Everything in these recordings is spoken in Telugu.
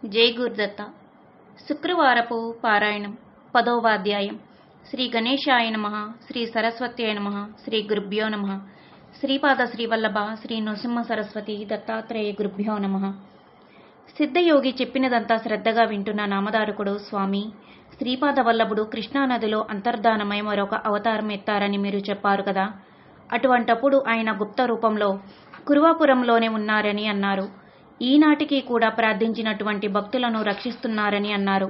జై గురుదత్త. శుక్రవారపు పారాయణం 10వ అధ్యాయం. శ్రీ గణేశాయ నమః. శ్రీ సరస్వత్యాయ నమః. శ్రీ గురుభ్యో నమః. శ్రీపాద శ్రీవల్లభ శ్రీ నృసింహ సరస్వతి దత్తాత్రేయ గురుభ్యో నమః. సిద్ధయోగి చెప్పినదంతా శ్రద్ధగా వింటున్న నామధారకుడు స్వామి శ్రీపాద వల్లభుడు కృష్ణానదిలో అంతర్ధానమై మరొక అవతారం ఎత్తారని మీరు చెప్పారు కదా. అటువంటప్పుడు ఆయన గుప్త రూపంలో కురువాపురంలోనే ఉన్నారని అన్నారు. ఈనాటికి కూడా ప్రార్థించినటువంటి భక్తులను రక్షిస్తున్నారని అన్నారు.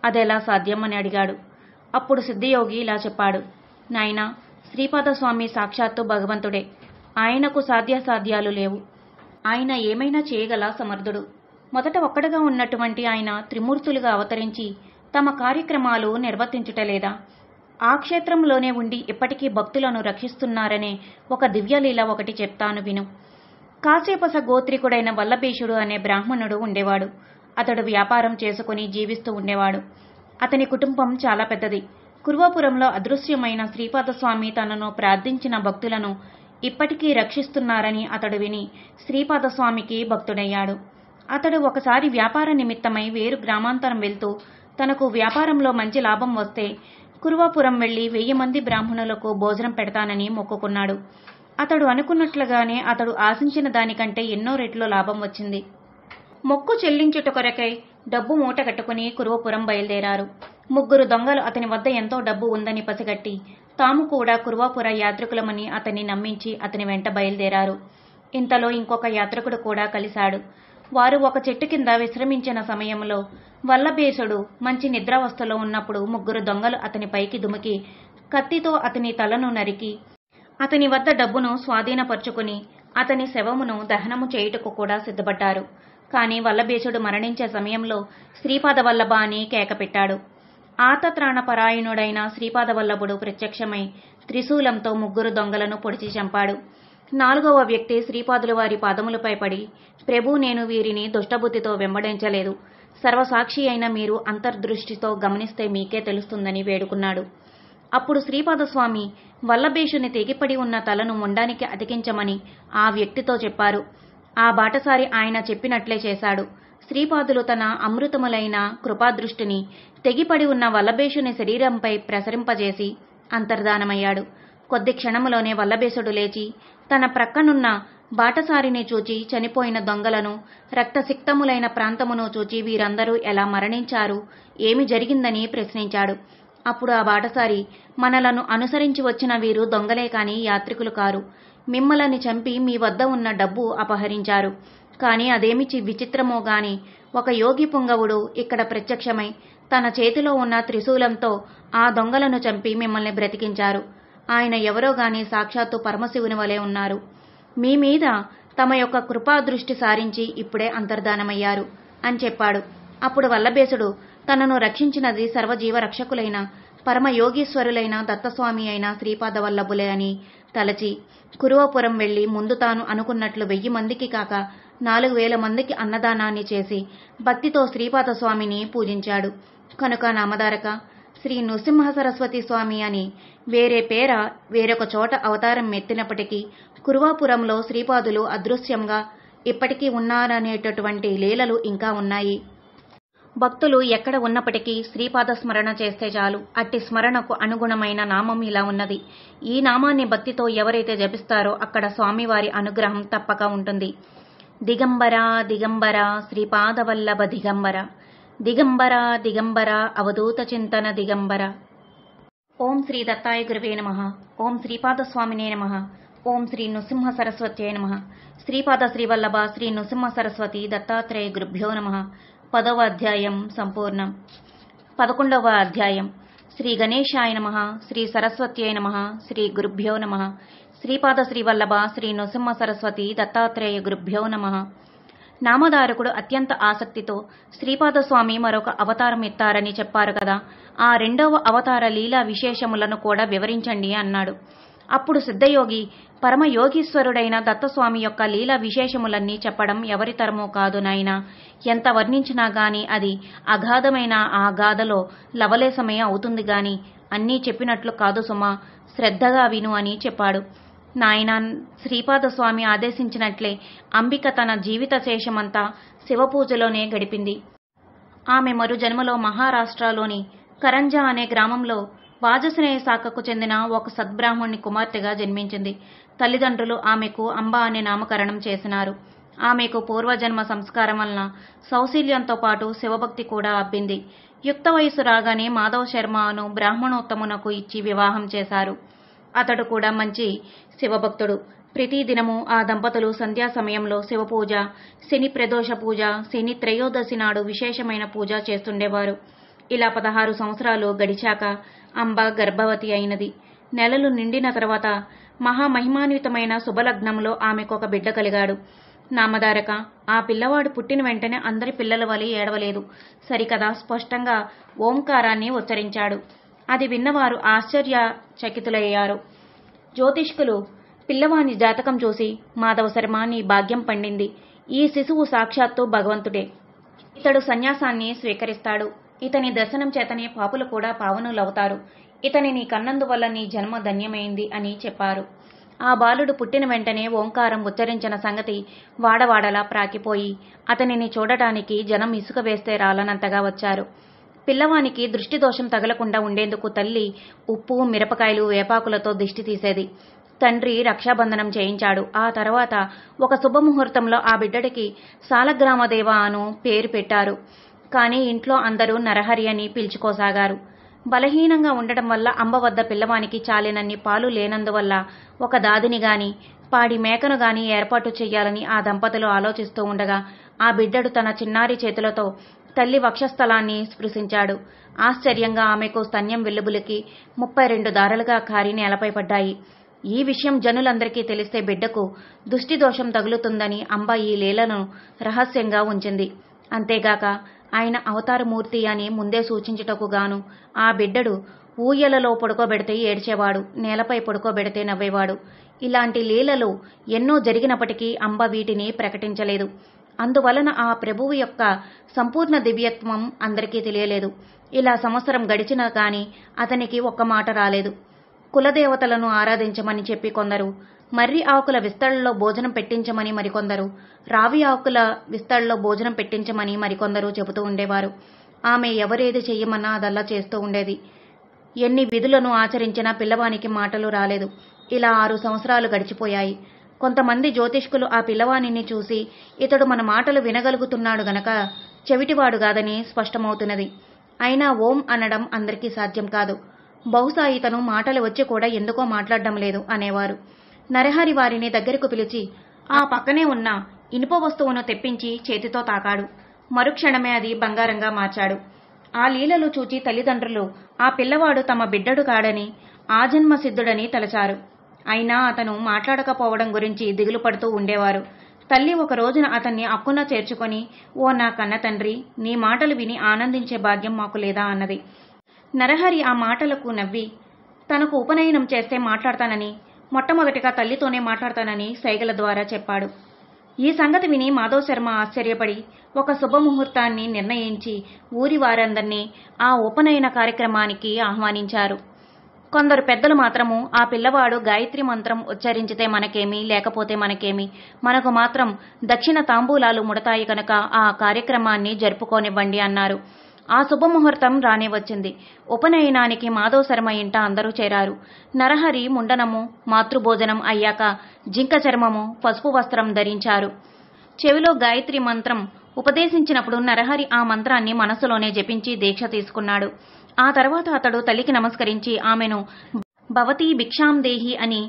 అదెలా సాధ్యం అని అడిగాడు. అప్పుడు సిద్ధయోగి ఇలా చెప్పాడు. నాయనా, శ్రీపాద స్వామి సాక్షాత్తు భగవంతుడే. ఆయనకు సాధ్యాసాధ్యాలు లేవు. ఆయన ఏమైనా చేయగల సమర్థుడు. మొదట ఒక్కడుగా ఉన్నటువంటి ఆయన త్రిమూర్తులుగా అవతరించి తమ కార్యక్రమాలు నిర్వర్తించుటలేదా? ఆ క్షేత్రంలోనే ఉండి ఇప్పటికీ భక్తులను రక్షిస్తున్నారనే ఒక దివ్యలీల ఒకటి చెప్తాను విను. కాశ్యపస గోత్రికుడైన వల్లభేషుడు అనే బ్రాహ్మణుడు ఉండేవాడు. అతడు వ్యాపారం చేసుకుని జీవిస్తూ ఉండేవాడు. అతని కుటుంబం చాలా పెద్దది. కురువాపురంలో అదృశ్యమైన శ్రీపాదస్వామి తనను ప్రార్థించిన భక్తులను ఇప్పటికీ రక్షిస్తున్నారని అతడు విని శ్రీపాదస్వామికి భక్తుడయ్యాడు. అతడు ఒకసారి వ్యాపార నిమిత్తమై వేరు గ్రామాంతరం వెళ్తూ తనకు వ్యాపారంలో మంచి లాభం వస్తే కురువాపురం వెళ్లి 1000 మంది బ్రాహ్మణులకు భోజనం పెడతానని మొక్కుకున్నాడు. అతడు అనుకున్నట్లుగానే అతడు ఆశించిన దానికంటే ఎన్నో రెట్లు లాభం వచ్చింది. మొక్కు చెల్లించుట కొరకై డబ్బు మూట కట్టుకుని కురువపురం బయలుదేరారు. 3 దొంగలు అతని వద్ద ఎంతో డబ్బు ఉందని పసిగట్టి తాము కూడా కురువాపుర యాత్రికులమని అతన్ని నమ్మించి అతని వెంట బయలుదేరారు. ఇంతలో ఇంకొక యాత్రికుడు కూడా కలిశాడు. వారు ఒక చెట్టు కింద విశ్రమించిన సమయంలో వల్లభేశుడు మంచి నిద్రావస్థలో ఉన్నప్పుడు 3 దొంగలు అతని పైకి దుమికి కత్తితో అతని తలను నరికి అతని వద్ద డబ్బును స్వాధీనపరుచుకుని అతని శవమును దహనము చేయుటకు కూడా సిద్ధపడ్డారు. కాని వల్లభేశుడు మరణించే సమయంలో శ్రీపాద వల్లభ అని కేకపెట్టాడు. ఆతత్రాణపరాయణుడైన శ్రీపాద వల్లభుడు ప్రత్యక్షమై త్రిశూలంతో 3 దొంగలను పొడిచి చంపాడు. 4వ వ్యక్తి శ్రీపాదుల వారి పాదములపై పడి, ప్రభు, నేను వీరిని దుష్టబుద్ధితో వెంబడించలేదు. సర్వసాక్షి అయిన మీరు అంతర్దృష్టితో గమనిస్తే మీకే తెలుస్తుందని వేడుకున్నాడు. అప్పుడు శ్రీపాదస్వామి వల్లభేషుని తెగిపడి ఉన్న తలను మొండానికి అతికించమని ఆ వ్యక్తితో చెప్పారు. ఆ బాటసారి ఆయన చెప్పినట్లే చేశాడు. శ్రీపాదులు తన అమృతములైన కృపాదృష్టిని తెగిపడి ఉన్న వల్లభేషుని శరీరంపై ప్రసరింపజేసి అంతర్ధానమయ్యాడు. కొద్ది క్షణములోనే వల్లభేశుడు లేచి తన ప్రక్కనున్న బాటసారిని చూచి చనిపోయిన దొంగలను, రక్తసిక్తములైన ప్రాంతమును చూచి వీరందరూ ఎలా మరణించారు, ఏమి జరిగిందని ప్రశ్నించాడు. అప్పుడు ఆ బాటసారి, మనలను అనుసరించి వచ్చిన వీరు దొంగలే కాని యాత్రికులు కారు. మిమ్మల్ని చంపి మీ వద్ద ఉన్న డబ్బు అపహరించారు. కాని అదేమి విచిత్రమో గాని ఒక యోగి పుంగవుడు ఇక్కడ ప్రత్యక్షమై తన చేతిలో ఉన్న త్రిశూలంతో ఆ దొంగలను చంపి మిమ్మల్ని బ్రతికించారు. ఆయన ఎవరో గాని సాక్షాత్తు పరమశివుని వలె ఉన్నారు. మీ మీద తమ యొక్క కృపాదృష్టి సారించి ఇప్పుడే అంతర్ధానమయ్యారు అని చెప్పాడు. అప్పుడు వల్లభేశుడు తనను రక్షించినది సర్వజీవ రక్షకులైన పరమయోగీశ్వరులైన దత్తస్వామి అయిన శ్రీపాద వల్లభులే అని తలచి కురువపురం వెళ్లి ముందు తాను అనుకున్నట్లు 1000 మందికి కాక 4000 మందికి అన్నదానాన్ని చేసి భక్తితో శ్రీపాద స్వామిని పూజించాడు. కనుక నామధారక శ్రీ నృసింహ సరస్వతి స్వామి అని వేరే పేర వేరొక చోట అవతారం ఎత్తినప్పటికీ కురువాపురంలో శ్రీపాదులు అదృశ్యంగా ఇప్పటికీ ఉన్నారనేటటువంటి లీలలు ఇంకా ఉన్నాయి. భక్తులు ఎక్కడ ఉన్నప్పటికీ శ్రీపాద స్మరణ చేస్తే చాలు. అట్టి స్మరణకు అనుగుణమైన నామం ఇలా ఉన్నది. ఈ నామాన్ని భక్తితో ఎవరైతే జపిస్తారో అక్కడ స్వామివారి అనుగ్రహం తప్పక ఉంటుంది. దిగంబర దిగంబర శ్రీపాదవల్లభ దిగంబర, దిగంబర దిగంబర అవధూత చింతన దిగంబర. ఓం శ్రీ దత్తాయ గురువే నమః. ఓం శ్రీపాదస్వామినే నమః. ఓం శ్రీ నృసింహ సరస్వత్యై నమః. శ్రీపాద శ్రీవల్లభ శ్రీ నృసింహ సరస్వతి దత్తాత్రేయ గురుభ్యో నమః. 10వ అధ్యాయం సంపూర్ణం. 11వ అధ్యాయం. శ్రీ గణేశాయ నమః. శ్రీ సరస్వత్యై నమః. శ్రీ గురుభ్యో నమః. శ్రీపాద శ్రీవల్లభ శ్రీ నృసింహ సరస్వతి దత్తాత్రేయ గురుభ్యో నమః. నామధారకుడు అత్యంత ఆసక్తితో శ్రీపాదస్వామి మరొక అవతారం ఎత్తారని చెప్పారు కదా, ఆ 2వ అవతార లీలా విశేషములను కూడా వివరించండి అన్నాడు. అప్పుడు సిద్ధయోగి పరమయోగీశ్వరుడైన దత్తస్వామి యొక్క లీలా విశేషములన్నీ చెప్పడం ఎవరి తరమో కాదు నాయనా. ఎంత వర్ణించినా గాని అది అగాధమైన ఆ గాథలో లవలేశమే అవుతుంది గాని అన్నీ చెప్పినట్లు కాదు సుమా, శ్రద్ధగా విను అని చెప్పాడు. నాయనా, శ్రీపాదస్వామి ఆదేశించినట్లే అంబిక తన జీవిత శేషమంతా శివపూజలోనే గడిపింది. ఆమె మరు జన్మలో మహారాష్ట్రలోని కరంజా అనే గ్రామంలో వాజస్నేయ శాఖకు చెందిన ఒక సద్బ్రాహ్మణుని కుమార్తెగా జన్మించింది. తల్లిదండ్రులు ఆమెకు అంబ అనే నామకరణం చేసినారు. ఆమెకు పూర్వజన్మ సంస్కారం వలన సౌశీల్యంతో పాటు శివభక్తి కూడా అబ్బింది. యుక్త వయసు రాగానే మాధవ్ శర్మను బ్రాహ్మణోత్తమునకు ఇచ్చి వివాహం చేశారు. అతడు కూడా మంచి శివభక్తుడు. ప్రతిదినము ఆ దంపతులు సంధ్యా సమయంలో శివపూజ, శని ప్రదోష పూజ, శని త్రయోదశి నాడు విశేషమైన పూజ చేస్తుండేవారు. ఇలా 16 సంవత్సరాలు గడిచాక అంబ గర్భవతి అయినది. నెలలు నిండిన తర్వాత మహామహిమాన్వితమైన శుభలగ్నంలో ఆమెకొక బిడ్డ కలిగాడు. నామధారక. ఆ పిల్లవాడు పుట్టిన వెంటనే అందరి పిల్లల వలె ఏడవలేదు. సరికదా స్పష్టంగా ఓంకారాన్ని ఉచ్చరించాడు. అది విన్నవారు ఆశ్చర్యచకితులయ్యారు. జ్యోతిష్కులు పిల్లవాని జాతకం చూసి, మాధవ శర్మ, నీ భాగ్యం పండింది. ఈ శిశువు సాక్షాత్తు భగవంతుడే. ఇతడు సన్యాసాన్ని స్వీకరిస్తాడు. ఇతని దర్శనం చేతనే పాపులు కూడా పావనులవుతారు. ఇతనిని కన్నందువల్ల నీ జన్మ ధన్యమైంది అని చెప్పారు. ఆ బాలుడు పుట్టిన వెంటనే ఓంకారం ఉచ్చరించిన సంగతి వాడవాడలా ప్రాకిపోయి అతనిని చూడటానికి జనం ఇసుక వేస్తే రాలనంతగా వచ్చారు. పిల్లవానికి దృష్టిదోషం తగలకుండా ఉండేందుకు తల్లి ఉప్పు, మిరపకాయలు, వేపాకులతో దిష్టి తీసేది. తండ్రి రక్షాబంధనం చేయించాడు. ఆ తర్వాత ఒక శుభముహూర్తంలో ఆ బిడ్డడికి సాలగ్రామదేవ అను పేరు పెట్టారు. కానీ ఇంట్లో అందరూ నరహరి అని పిలుచుకోసాగారు. బలహీనంగా ఉండటం వల్ల అంబ వద్ద పిల్లవానికి చాలినన్ని పాలు లేనందువల్ల ఒక దాదిని గాని, పాడి మేకను గాని ఏర్పాటు చెయ్యాలని ఆ దంపతులు ఆలోచిస్తూ ఉండగా ఆ బిడ్డడు తన చిన్నారి చేతులతో తల్లి వక్షస్థలాన్ని స్పృశించాడు. ఆశ్చర్యంగా ఆమెకు స్తన్యం వెల్లుబులికి 32 దారలుగా కారి నేలపై పడ్డాయి. ఈ విషయం జనులందరికీ తెలిస్తే బిడ్డకు దుష్టిదోషం తగులుతుందని అంబ ఈ లీలను రహస్యంగా ఉంచింది. అంతేగాక ఆయన అవతారమూర్తి అని ముందే సూచించుటకు గాను ఆ బిడ్డడు ఊయలలో పడుకోబెడితే ఏడ్చేవాడు, నేలపై పడుకోబెడితే నవ్వేవాడు. ఇలాంటి లీలలు ఎన్నో జరిగినప్పటికీ అంబ వీటిని ప్రకటించలేదు. అందువలన ఆ ప్రభువు యొక్క సంపూర్ణ దివ్యత్వం అందరికీ తెలియలేదు. ఇలా సంవత్సరం గడిచినా గాని అతనికి ఒక్క మాట రాలేదు. కులదేవతలను ఆరాధించమని చెప్పి కొందరు, మర్రి ఆకుల విస్తళ్లలో భోజనం పెట్టించమని మరికొందరు, రావి ఆకుల విస్తళ్లలో భోజనం పెట్టించమని మరికొందరు చెబుతూ ఉండేవారు. ఆమె ఎవరేది చెయ్యమన్నా అదల్లా చేస్తూ ఉండేది. ఎన్ని విధులను ఆచరించినా పిల్లవానికి మాటలు రాలేదు. ఇలా 6 సంవత్సరాలు గడిచిపోయాయి. కొంతమంది జ్యోతిష్కులు ఆ పిల్లవానిని చూసి, ఇతడు మన మాటలు వినగలుగుతున్నాడు గనక చెవిటివాడు కాదని స్పష్టమవుతున్నది. అయినా ఓం అనడం అందరికీ సాధ్యం కాదు. బహుశా ఇతను మాటలు వచ్చి కూడా ఎందుకో మాట్లాడడం లేదు అనేవారు. నరహరి వారిని దగ్గరకు పిలిచి ఆ పక్కనే ఉన్న ఇనుప వస్తువును తెప్పించి చేతితో తాకాడు. మరుక్షణమే అది బంగారంగా మార్చాడు. ఆ లీలలు చూచి తల్లిదండ్రులు ఆ పిల్లవాడు తమ బిడ్డడు కాడని, ఆజన్మ సిద్ధుడని తలచారు. అయినా అతను మాట్లాడకపోవడం గురించి దిగులు పడుతూ ఉండేవారు. తల్లి ఒక రోజున అతన్ని అక్కున చేర్చుకొని, ఓ నా కన్న తండ్రి, నీ మాటలు విని ఆనందించే భాగ్యం మాకు లేదా అన్నది. నరహరి ఆ మాటలకు నవ్వి, తనకు ఉపనయనం చేస్తే మాట్లాడతానని, మొట్టమొదటిగా తల్లితోనే మాట్లాడతానని సైగల ద్వారా చెప్పాడు. ఈ సంగతి విని మాధవ్ శర్మ ఆశ్చర్యపడి ఒక శుభముహూర్తాన్ని నిర్ణయించి ఊరి వారందరినీ ఆ ఉపనయన కార్యక్రమానికి ఆహ్వానించారు. కొందరు పెద్దలు మాత్రము, ఆ పిల్లవాడు గాయత్రి మంత్రం ఉచ్చరించితే మనకేమి, లేకపోతే మనకేమి, మనకు మాత్రం దక్షిణ తాంబూలాలు ముడతాయి కనుక ఆ కార్యక్రమాన్ని జరుపుకోనివ్వండి అన్నారు. ఆ శుభముహూర్తం రానే వచ్చింది. ఉపనయనానికి మాధవ్ శర్మ ఇంట అందరూ చేరారు. నరహరి ముండనము, మాతృభోజనం అయ్యాక జింక చర్మము, పసుపు వస్త్రం ధరించారు. చెవిలో గాయత్రి మంత్రం ఉపదేశించినప్పుడు నరహరి ఆ మంత్రాన్ని మనసులోనే జపించి దీక్ష తీసుకున్నాడు. ఆ తర్వాత అతడు తల్లికి నమస్కరించి ఆమెను భవతీ భిక్షాం దేహి అని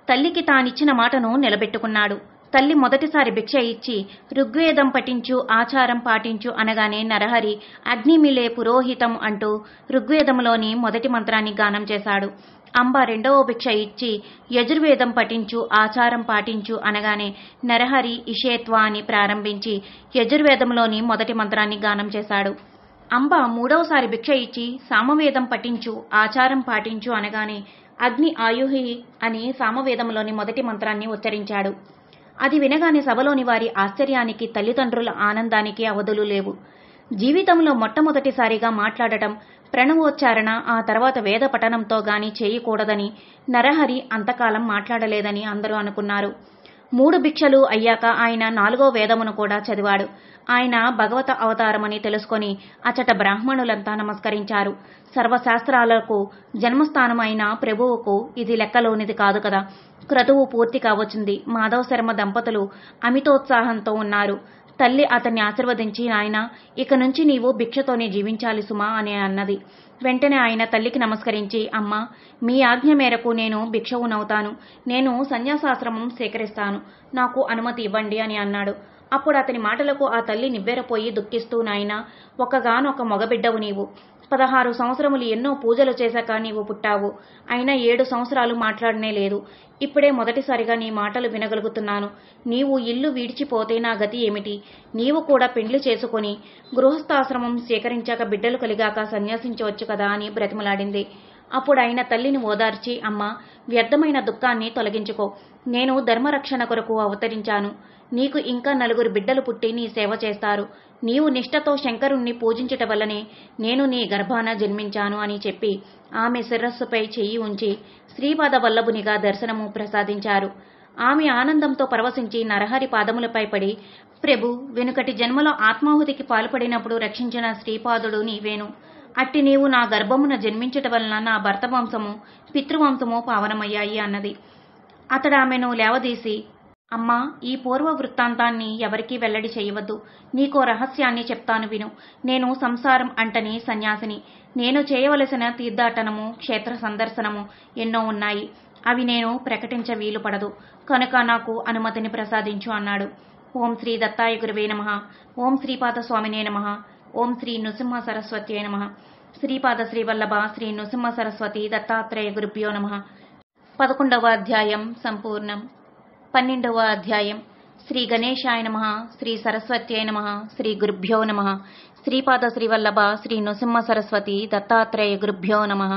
తల్లికి తానిచ్చిన మాటను నిలబెట్టుకున్నాడు. తల్లి మొదటిసారి భిక్ష ఇచ్చి ఋగ్వేదం పఠించు, ఆచారం పాటించు అనగానే నరహరి అగ్నిమిలే పురోహితం అంటూ ఋగ్వేదంలోని మొదటి మంత్రాన్ని గానం చేశాడు. అంబ రెండవ భిక్ష ఇచ్చి యజుర్వేదం పఠించు, ఆచారం పాటించు అనగానే నరహరి ఇషేత్వ అని ప్రారంభించి యజుర్వేదంలోని మొదటి మంత్రాన్ని గానం చేశాడు. అంబ మూడవసారి భిక్ష ఇచ్చి సామవేదం పఠించు, ఆచారం పాటించు అనగానే అగ్ని ఆయుహి అని సామవేదంలోని మొదటి మంత్రాన్ని ఉచ్చరించాడు. అది వినగానే సభలోని వారి ఆశ్చర్యానికి, తల్లిదండ్రుల ఆనందానికి అవధులు లేవు. జీవితంలో మొట్టమొదటిసారిగా మాట్లాడటం, ప్రణవోచ్చారణ, ఆ తర్వాత వేద పఠనంతో గాని చేయకూడదని నరహరి అంతకాలం మాట్లాడలేదని అందరూ అనుకున్నారు. 3 భిక్షలు అయ్యాక ఆయన 4వ వేదమును కూడా చదివాడు. ఆయన భగవత అవతారమని తెలుసుకొని అచట బ్రాహ్మణులంతా నమస్కరించారు. సర్వశాస్త్రాలకు జన్మస్థానం అయిన ప్రభువుకు ఇది లెక్కలోనిది కాదు కదా. క్రతువు పూర్తి కావచ్చింది. మాధవ శర్మ దంపతులు అమితోత్సాహంతో ఉన్నారు. తల్లి అతన్ని ఆశీర్వదించి, నాయనా, ఇక నుంచి నీవు భిక్షతోనే జీవించాలి సుమా అని అన్నది. వెంటనే ఆయన తల్లికి నమస్కరించి, అమ్మా, మీ ఆజ్ఞ మేరకు నేను భిక్షవునవుతాను. నేను సన్యాసాశ్రమం స్వీకరిస్తాను. నాకు అనుమతి ఇవ్వండి అని అన్నాడు. అప్పుడు అతని మాటలకు ఆ తల్లి నివ్వెరపోయి దుఃఖిస్తూ, నాయనా, ఒక్కగానొక్క మగబిడ్డవు నీవు. 16 సంవత్సరములు ఎన్నో పూజలు చేశాక నీవు పుట్టావు. అయినా 7 సంవత్సరాలు మాట్లాడనే లేదు. ఇప్పుడే మొదటిసారిగా నీ మాటలు వినగలుగుతున్నాను. నీవు ఇల్లు విడిచిపోతే నా గతి ఏమిటి? నీవు కూడా పెండ్లి చేసుకుని గృహస్థాశ్రమం స్వీకరించాక బిడ్డలు కలిగాక సన్యాసించవచ్చు కదా అని బ్రతిమలాడింది. అప్పుడు ఆయన తల్లిని ఓదార్చి, అమ్మా, వ్యర్థమైన దుఃఖాన్ని తొలగించుకో. నేను ధర్మరక్షణ కొరకు అవతరించాను. నీకు ఇంకా 4 బిడ్డలు పుట్టి నీ సేవ చేస్తారు. నీవు నిష్ఠతో శంకరుణ్ణి పూజించట వల్లనే నేను నీ గర్భాన జన్మించాను అని చెప్పి ఆమె శిరస్సుపై చెయ్యి ఉంచి శ్రీపాద వల్లభునిగా దర్శనము ప్రసాదించారు. ఆమె ఆనందంతో పరవశించి నరహరి పాదములపై పడి, ప్రభు, వెనుకటి జన్మలో ఆత్మాహుతికి పాల్పడినప్పుడు రక్షించిన శ్రీపాదుడు నీవేను. అట్టి నీవు నా గర్భమున జన్మించట వలన నా భర్త వంశము, పితృవంశము పావనమయ్యాయి అన్నది. అతడు ఆమెను లేవదీసి, అమ్మా, ఈ పూర్వ వృత్తాంతాన్ని ఎవరికీ వెల్లడి చేయవద్దు. నీకో రహస్యాన్ని చెప్తాను విను. నేను సంసారం అంటని సన్యాసిని. నేను చేయవలసిన తీర్థాటనము, క్షేత్ర సందర్శనము ఎన్నో ఉన్నాయి. అవి నేను ప్రకటించ వీలు పడదు. కనుక నాకు అనుమతిని ప్రసాదించు అన్నాడు. ఓం శ్రీ దత్తాయ గురువే నమః. ఓం శ్రీపాద స్వామినే నమః. ఓం శ్రీ నృసింహ సరస్వత్యై నమః. శ్రీపాద శ్రీవల్లభ శ్రీ నృసింహ సరస్వతి దత్తాత్రేయ గురుభ్యో నమః. 11వ అధ్యాయం సంపూర్ణం. 12వ అధ్యాయం. శ్రీ గణేశాయ నమః. శ్రీ సరస్వత్యై నమః. శ్రీ గురుభ్యో నమః. శ్రీపాద శ్రీవల్లభ శ్రీ నృసింహ సరస్వతి దత్తాత్రేయ గురుభ్యో నమః.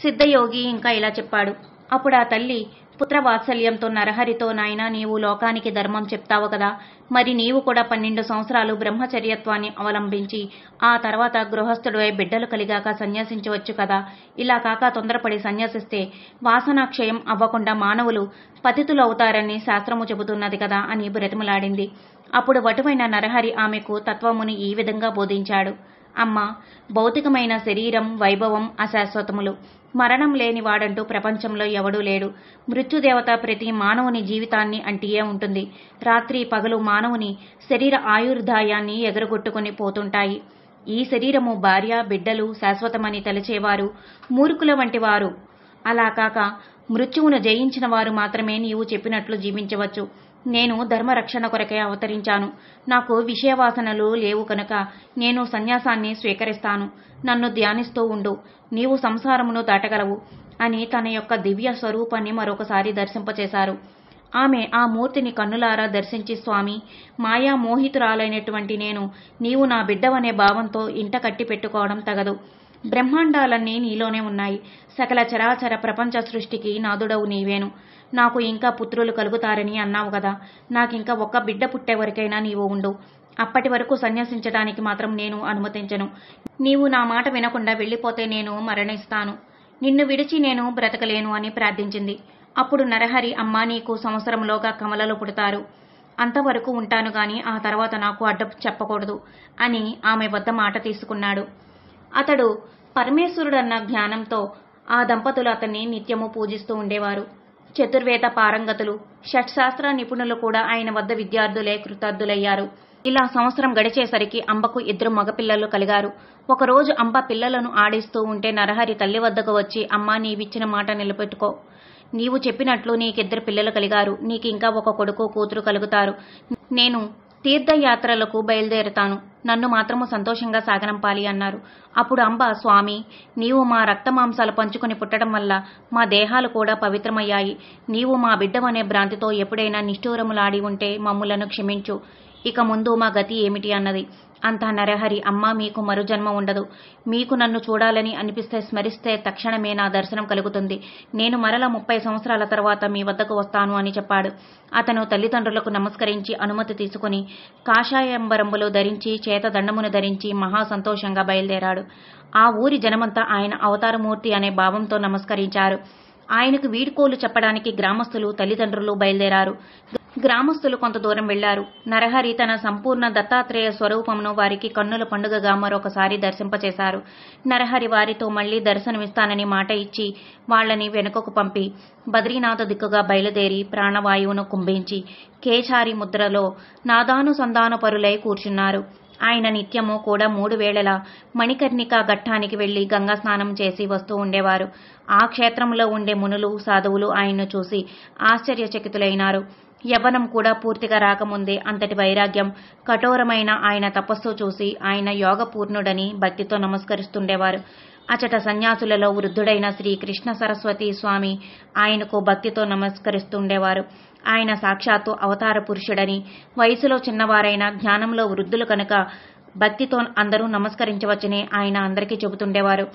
సిద్ధయోగి ఇంకా ఇలా చెప్పాడు. అప్పుడు ఆ తల్లి పుత్రవాత్సల్యంతో నరహరితో, నాయనా, నీవు లోకానికి ధర్మం చెప్తావు కదా, మరి నీవు కూడా 12 సంవత్సరాలు బ్రహ్మచర్యత్వాన్ని అవలంబించి ఆ తర్వాత గృహస్థుడివై బిడ్డలు కలిగాక సన్యాసించవచ్చు కదా. ఇలా కాక తొందరపడి సన్యాసిస్తే వాసనాక్షయం అవ్వకుండా మానవులు పతితులు అవుతారని శాస్త్రము చెబుతున్నది కదా అని బ్రతిమలాడింది. అప్పుడు వటువైన నరహరి ఆమెకు తత్వముని ఈ విధంగా బోధించాడు. అమ్మా, భౌతికమైన శరీరం, వైభవం అశాశ్వతములు. మరణం లేని వాడంటూ ప్రపంచంలో ఎవడూ లేడు. మృత్యుదేవత ప్రతి మానవుని జీవితాన్ని అంటియే ఉంటుంది. రాత్రి పగలు మానవుని శరీర ఆయుర్దాయాన్ని ఎగరగొట్టుకుని పోతుంటాయి. ఈ శరీరము, భార్య, బిడ్డలు శాశ్వతమని తలచేవారు మూర్ఖుల వంటి వారు. అలా కాక మృత్యువును జయించిన వారు మాత్రమే నీవు చెప్పినట్లు జీవించవచ్చు. నేను ధర్మరక్షణ కొరకే అవతరించాను. నాకు విషయవాసనలు లేవు కనుక నేను సన్యాసాన్ని స్వీకరిస్తాను. నన్ను ధ్యానిస్తూ ఉండు, నీవు సంసారమును దాటగలవు అని తన యొక్క దివ్య స్వరూపాన్ని మరొకసారి దర్శింపచేశారు. ఆమె ఆ మూర్తిని కన్నులారా దర్శించి, స్వామి, మాయా మోహితురాలైనటువంటి నేను నీవు నా బిడ్డవనే భావంతో ఇంట కట్టి పెట్టుకోవడం తగదు. బ్రహ్మాండాలన్నీ నీలోనే ఉన్నాయి. సకల చరాచర ప్రపంచ సృష్టికి నాదుడవు నీవేను. నాకు ఇంకా పుత్రులు కలుగుతారని అన్నావు కదా. నాకింకా ఒక్క బిడ్డ పుట్టే వరకైనా నీవు ఉండు. అప్పటి వరకు సన్యాసించడానికి మాత్రం నేను అనుమతించను. నీవు నా మాట వినకుండా వెళ్ళిపోతే నేను మరణిస్తాను. నిన్ను విడిచి నేను బ్రతకలేను అని ప్రార్థించింది. అప్పుడు నరహరి, అమ్మా, నీకు సంవత్సరంలోగా కమలలు పుడతారు. అంతవరకు ఉంటాను గాని ఆ తర్వాత నాకు అడ్డం చెప్పకూడదు అని ఆమె వద్ద మాట తీసుకున్నాడు. అతడు పరమేశ్వరుడన్న జ్ఞానంతో ఆ దంపతులు అతన్ని నిత్యము పూజిస్తూ ఉండేవారు. చతుర్వేద పారంగతులు, షట్శాస్త్ర నిపుణులు కూడా ఆయన వద్ద విద్యార్థులే కృతార్థులయ్యారు. ఇలా సంవత్సరం గడిచేసరికి అంబకు 2 మగపిల్లలు కలిగారు. ఒకరోజు అంబ పిల్లలను ఆడిస్తూ ఉంటే నరహరి తల్లి వద్దకు వచ్చి, అమ్మా, నీవిచ్చిన మాట నిలబెట్టుకో. నీవు చెప్పినట్లు నీకు 2 పిల్లలు కలిగారు. నీకింకా 1 కొడుకు, కూతురు కలుగుతారు. నేను తీర్థయాత్రలకు బయలుదేరుతాను. నన్ను మాత్రము సంతోషంగా సాగనంపాలి అన్నారు. అప్పుడు అంబ, స్వామి, నీవు మా రక్తమాంసాలు పంచుకొని పుట్టడం వల్ల మా దేహాలు కూడా పవిత్రమయ్యాయి. నీవు మా బిడ్డమనే భ్రాంతితో ఎప్పుడైనా నిష్ఠూరములాడి ఉంటే మమ్ములను క్షమించు. ఇక ముందు మా గతి ఏమిటి అన్నది. అంతా నరహరి, అమ్మా, మీకు మరు జన్మ ఉండదు. మీకు నన్ను చూడాలని అనిపిస్తే స్మరిస్తే తక్షణమే నా దర్శనం కలుగుతుంది. నేను మరల 30 సంవత్సరాల తర్వాత మీ వద్దకు వస్తాను అని చెప్పాడు. అతను తల్లిదండ్రులకు నమస్కరించి అనుమతి తీసుకుని కాషాయంబరంబులు ధరించి చేత దండమును ధరించి మహా సంతోషంగా బయలుదేరాడు. ఆ ఊరి జనమంతా ఆయన అవతారమూర్తి అనే భావంతో నమస్కరించారు. ఆయనకు వీడ్కోలు చెప్పడానికి గ్రామస్తులు, తల్లిదండ్రులు బయలుదేరారు. గ్రామస్తులు కొంత దూరం వెళ్లారు. నరహరి తన సంపూర్ణ దత్తాత్రేయ స్వరూపమును వారికి కన్నుల పండుగగా మరొకసారి దర్శింపచేశారు. నరహరి వారితో మళ్లీ దర్శనమిస్తానని మాట ఇచ్చి వాళ్లని వెనుకకు పంపి బద్రీనాథ దిక్కుగా బయలుదేరి ప్రాణవాయువును కుంభించి కేచారి ముద్రలో నాదానుసంధానపరులై కూర్చున్నారు. ఆయన నిత్యము కూడా 3 వేళలా మణికర్ణిక ఘట్టానికి వెళ్లి గంగా స్నానం చేసి వస్తూ ఉండేవారు. ఆ క్షేత్రంలో ఉండే మునులు సాధువులు ఆయన్ను చూసి ఆశ్చర్యచకితులైనారు. యవ్వనం కూడా పూర్తిగా రాకముందే అంతటి వైరాగ్యం, కఠోరమైన ఆయన తపస్సు చూసి ఆయన యోగపూర్ణుడని భక్తితో నమస్కరిస్తుండేవారు. అచట సన్యాసులలో వృద్ధుడైన శ్రీ కృష్ణ సరస్వతి స్వామి ఆయనకు భక్తితో నమస్కరిస్తుండేవారు. ఆయన సాక్షాత్తు అవతార పురుషుడని, వయసులో చిన్నవారైన జ్ఞానంలో వృద్ధులు కనుక భక్తితో అందరూ నమస్కరించవచ్చని ఆయన అందరికీ చెబుతుండేవారు.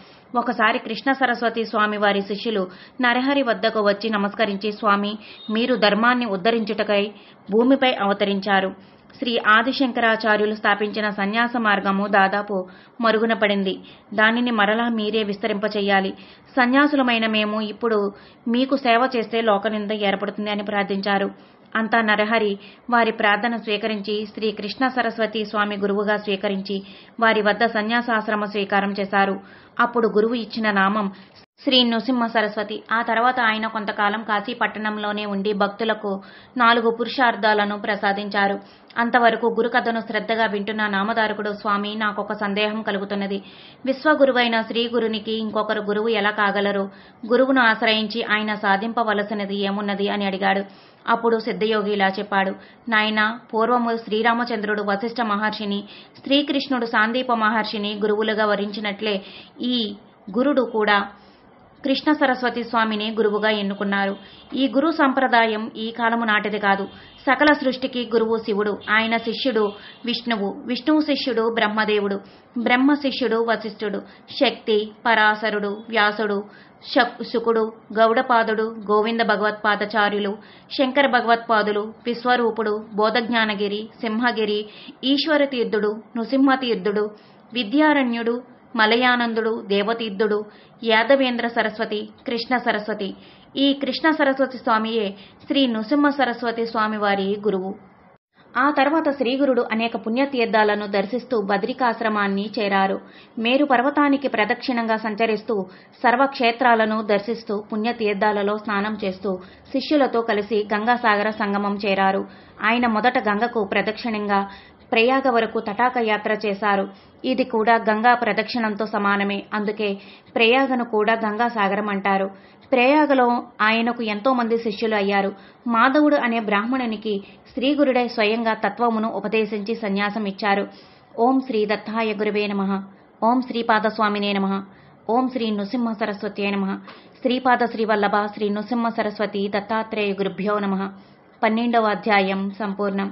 ఒకసారి కృష్ణ సరస్వతి స్వామి వారి శిష్యులు నరహరి వద్దకు వచ్చి నమస్కరించి, స్వామి, మీరు ధర్మాన్ని ఉద్ధరించుటకై భూమిపై అవతరించారు. శ్రీ ఆదిశంకరాచార్యులు స్థాపించిన సన్యాస మార్గము దాదాపు మరుగున పడింది. దానిని మరలా మీరే విస్తరింపచేయాలి. సన్యాసులమైన మేము ఇప్పుడు మీకు సేవ చేస్తే లోకనింద ఏర్పడుతుంది అని ప్రార్థించారు. అంతా నరహరి వారి ప్రార్థన స్వీకరించి శ్రీ కృష్ణ సరస్వతి స్వామి గురువుగా స్వీకరించి వారి వద్ద సన్యాసాశ్రమ స్వీకారం చేశారు. అప్పుడు గురువు ఇచ్చిన నామం శ్రీ నృసింహ సరస్వతి. ఆ తర్వాత ఆయన కొంతకాలం కాశీ పట్టణంలోనే ఉండి భక్తులకు 4 పురుషార్థాలను ప్రసాదించారు. అంతవరకు గురుకథను శ్రద్ధగా వింటున్న నామధారకుడు, స్వామి, నాకొక సందేహం కలుగుతున్నది. విశ్వగురువైన శ్రీ గురునికి ఇంకొకరు గురువు ఎలా కాగలరు? గురువును ఆశ్రయించి ఆయన సాధింపవలసినది ఏమున్నది అని అడిగాడు. అప్పుడు సిద్ధయోగి ఇలా చెప్పాడు, నాయనా, పూర్వము శ్రీరామచంద్రుడు వశిష్ఠ మహర్షిని, శ్రీకృష్ణుడు సాందీప మహర్షిని గురువులుగా వరించినట్లే ఈ గురుడు కూడా కృష్ణ సరస్వతి స్వామిని గురువుగా ఎన్నుకున్నారు. ఈ గురు సంప్రదాయం ఈ కాలము నాటిది కాదు. సకల సృష్టికి గురువు శివుడు, ఆయన శిష్యుడు విష్ణువు, విష్ణువు శిష్యుడు బ్రహ్మదేవుడు, బ్రహ్మ శిష్యుడు వశిష్ఠుడు, శక్తి పరాశరుడు, వ్యాసుడు, శుకుడు, గౌడపాదుడు, గోవింద భగవత్పాదచార్యులు, శంకర భగవత్పాదులు, విశ్వరూపుడు, బోధజ్ఞానగిరి, సింహగిరి, ఈశ్వర తీర్థుడు, నృసింహతీర్థుడు, విద్యారణ్యుడు, మలయానందుడు, దేవతీర్థుడు, యాదవేంద్ర సరస్వతి, కృష్ణ సరస్వతి. ఈ కృష్ణ సరస్వతి స్వామియే శ్రీ నృసింహ సరస్వతి స్వామి వారి గురువు. ఆ తర్వాత శ్రీగురుడు అనేక పుణ్యతీర్థాలను దర్శిస్తూ బద్రికాశ్రమాన్ని చేరారు. మేరు పర్వతానికి ప్రదక్షిణంగా సంచరిస్తూ సర్వక్షేత్రాలను దర్శిస్తూ పుణ్యతీర్థాలలో స్నానం చేస్తూ శిష్యులతో కలిసి గంగాసాగర సంగమం చేరారు. ఆయన మొదట గంగకు ప్రదక్షిణంగా ప్రయాగ వరకు తటాక యాత్ర చేశారు. ఇది కూడా గంగా ప్రదక్షిణంతో సమానమే. అందుకే ప్రయాగను కూడా గంగాసాగరం అంటారు. ప్రయాగలో ఆయనకు ఎంతో మంది శిష్యులు అయ్యారు. మాధవుడు అనే బ్రాహ్మణునికి శ్రీగురుడై స్వయంగా తత్వమును ఉపదేశించి సన్యాసం ఇచ్చారు. ఓం శ్రీ దత్తాయ గురువే నమః. ఓం శ్రీపాదస్వామినే నమః. ఓం శ్రీ నృసింహ సరస్వత్యై నమః. శ్రీపాద శ్రీవల్లభ శ్రీ నృసింహ సరస్వతి దత్తాత్రేయ గురుభ్యో నమః. 12వ అధ్యాయం సంపూర్ణం.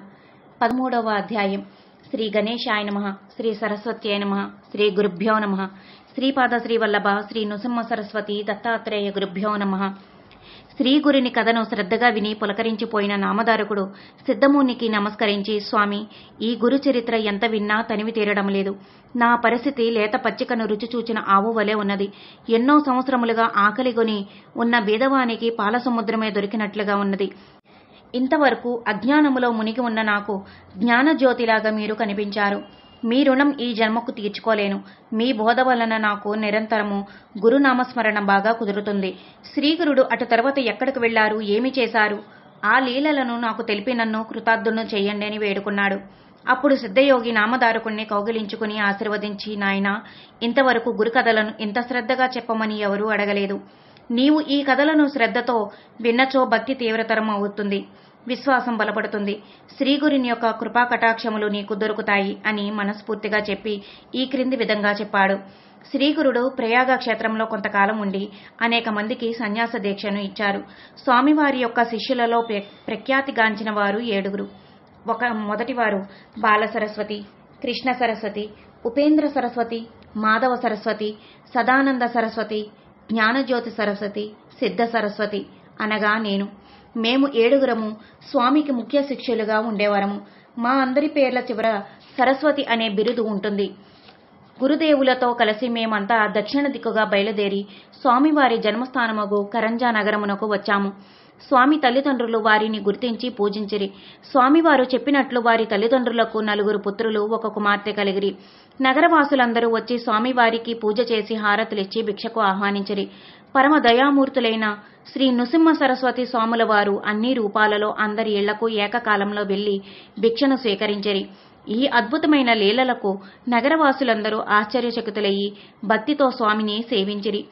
13వ అధ్యాయం. శ్రీ గణేశాయ నమః. శ్రీ సరస్వత్యై నమః. శ్రీ గురుభ్యో నమః. శ్రీపాద శ్రీవల్లభ శ్రీ నృసింహ సరస్వతి దత్తాత్రేయ గురుభ్యో నమః. శ్రీగురుని కథను శ్రద్ధగా విని పులకరించిపోయిన నామధారకుడు సిద్ధమునికి నమస్కరించి, స్వామి, ఈ గురు చరిత్ర ఎంత విన్నా తనివి తీరడం లేదు. నా పరిస్థితి లేత పచ్చికను రుచి చూచిన ఆవు వలె ఉన్నది. ఎన్నో సంవత్సరములుగా ఆకలిగొని ఉన్న బీదవానికి పాల సముద్రమే దొరికినట్లుగా ఉన్నది. ఇంతవరకు అజ్ఞానములో మునిగి ఉన్న నాకు జ్ఞానజ్యోతిలాగా మీరు కనిపించారు. మీ రుణం ఈ జన్మకు తీర్చుకోలేను. మీ బోధ వలన నాకు నిరంతరము గురునామస్మరణ బాగా కుదురుతుంది. శ్రీగురుడు అటు తర్వాత ఎక్కడికి వెళ్లారు, ఏమి చేశారు, ఆ లీలలను నాకు తెలిపి నన్ను కృతార్థును చెయ్యండి అని వేడుకున్నాడు. అప్పుడు సిద్ధయోగి నామధారకుణ్ణి కౌగిలించుకుని ఆశీర్వదించి, నాయనా, ఇంతవరకు గురుకథలను ఇంత శ్రద్ధగా చెప్పమని ఎవరూ అడగలేదు. నీవు ఈ కథలను శ్రద్ధతో విన్నచో భక్తి తీవ్రతరం అవుతుంది, విశ్వాసం బలపడుతుంది, శ్రీగురుని యొక్క కృపా కటాక్షములు నీకు దొరుకుతాయి అని మనస్ఫూర్తిగా చెప్పి ఈ క్రింది విధంగా చెప్పాడు. శ్రీగురుడు ప్రయాగ క్షేత్రంలో కొంతకాలం ఉండి అనేక మందికి సన్యాస దీక్షను ఇచ్చారు. స్వామివారి యొక్క శిష్యులలో ప్రఖ్యాతిగాంచిన వారు 7. మొదటివారు బాల సరస్వతి, కృష్ణ సరస్వతి, ఉపేంద్ర సరస్వతి, మాధవ సరస్వతి, సదానంద సరస్వతి, జ్ఞానజ్యోతి సరస్వతి, సిద్ధ సరస్వతి అనగా నేను. మేము 7 స్వామికి ముఖ్య శిష్యులుగా ఉండేవారము. మా అందరి పేర్ల చివర సరస్వతి అనే బిరుదు ఉంటుంది. గురుదేవులతో కలిసి మేమంతా దక్షిణ దిక్కుగా బయలుదేరి స్వామివారి జన్మస్థానముగు కరంజా నగరమునకు వచ్చాము. స్వామి తల్లిదండ్రులు వారిని గుర్తించి పూజించిరి. స్వామివారు చెప్పినట్లు వారి తల్లిదండ్రులకు 4 పుత్రులు 1 కుమార్తె కలిగిరి. నగరవాసులందరూ వచ్చి స్వామివారికి పూజ చేసి హారతులిచ్చి భిక్షకు ఆహ్వానించిరి. పరమ దయామూర్తులైన శ్రీ నృసింహ సరస్వతి స్వాముల వారు అన్ని రూపాలలో అందరి ఇళ్లకు ఏకకాలంలో వెళ్లి భిక్షను స్వీకరించిరి. ఈ అద్భుతమైన లీలలకు నగరవాసులందరూ ఆశ్చర్యచకితులయ్యి భక్తితో స్వామిని సేవించిరి.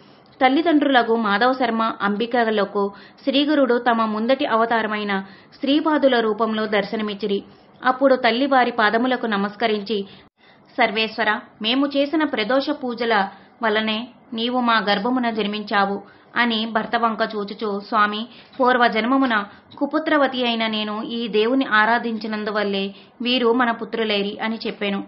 తల్లిదండ్రులకు మాధవ శర్మ, అంబికలకు శ్రీగురుడు తమ ముందటి అవతారమైన శ్రీపాదుల రూపంలో దర్శనమిచ్చిరి. అప్పుడు తల్లి వారి పాదములకు నమస్కరించి, సర్వేశ్వర, మేము చేసిన ప్రదోష పూజల వలనే నీవు మా గర్భమున జన్మించావు అని భర్త వంక చూచుచూ, స్వామి, పూర్వజన్మమున కుపుత్రవతి అయిన నేను ఈ దేవుని ఆరాధించినందువల్లే వీరు మన పుత్రులేరి అని చెప్పాను.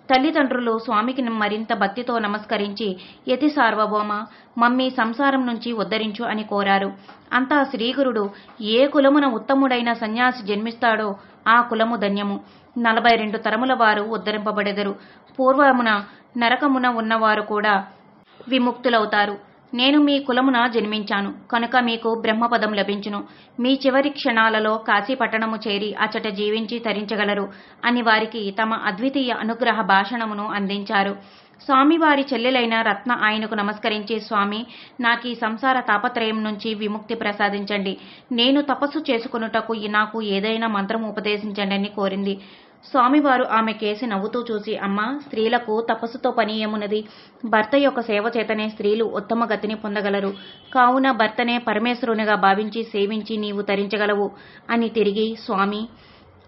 తల్లిదండ్రులు స్వామికి మరింత భక్తితో నమస్కరించి, యతి సార్వభౌమ, మమ్మీ సంసారం నుంచి ఉద్ధరించు అని కోరారు. అంతా శ్రీగురుడు ఏ కులమున ఉత్తముడైన సన్యాసి జన్మిస్తాడో ఆ కులము ధన్యము. 42 తరముల వారు ఉద్ధరింపబడెదరు. పూర్వమున నరకమున ఉన్నవారు కూడా విముక్తులవుతారు. నేను మీ కులమున జన్మించాను కనుక మీకు బ్రహ్మపదం లభించును. మీ చివరి క్షణాలలో కాశీ పట్టణము చేరి అచట జీవించి తరించగలరు అని వారికి తమ అద్వితీయ అనుగ్రహ భాషణమును అందించారు. స్వామివారి చెల్లెలైన రత్న ఆయనకు నమస్కరించి, స్వామి, నాకీ సంసార తాపత్రయం నుంచి విముక్తి ప్రసాదించండి. నేను తపస్సు చేసుకొనుటకు నాకు ఏదైనా మంత్రం ఉపదేశించండి అని కోరింది. స్వామివారు ఆమె కేసి నవ్వుతూ చూసి, అమ్మా, స్త్రీలకు తపస్సుతో పని ఏమున్నది? భర్త యొక్క సేవ చేతనే స్త్రీలు ఉత్తమ గతిని పొందగలరు. కావున భర్తనే పరమేశ్వరునిగా భావించి సేవించి నీవు తరించగలవు అని తిరిగి, స్వామి,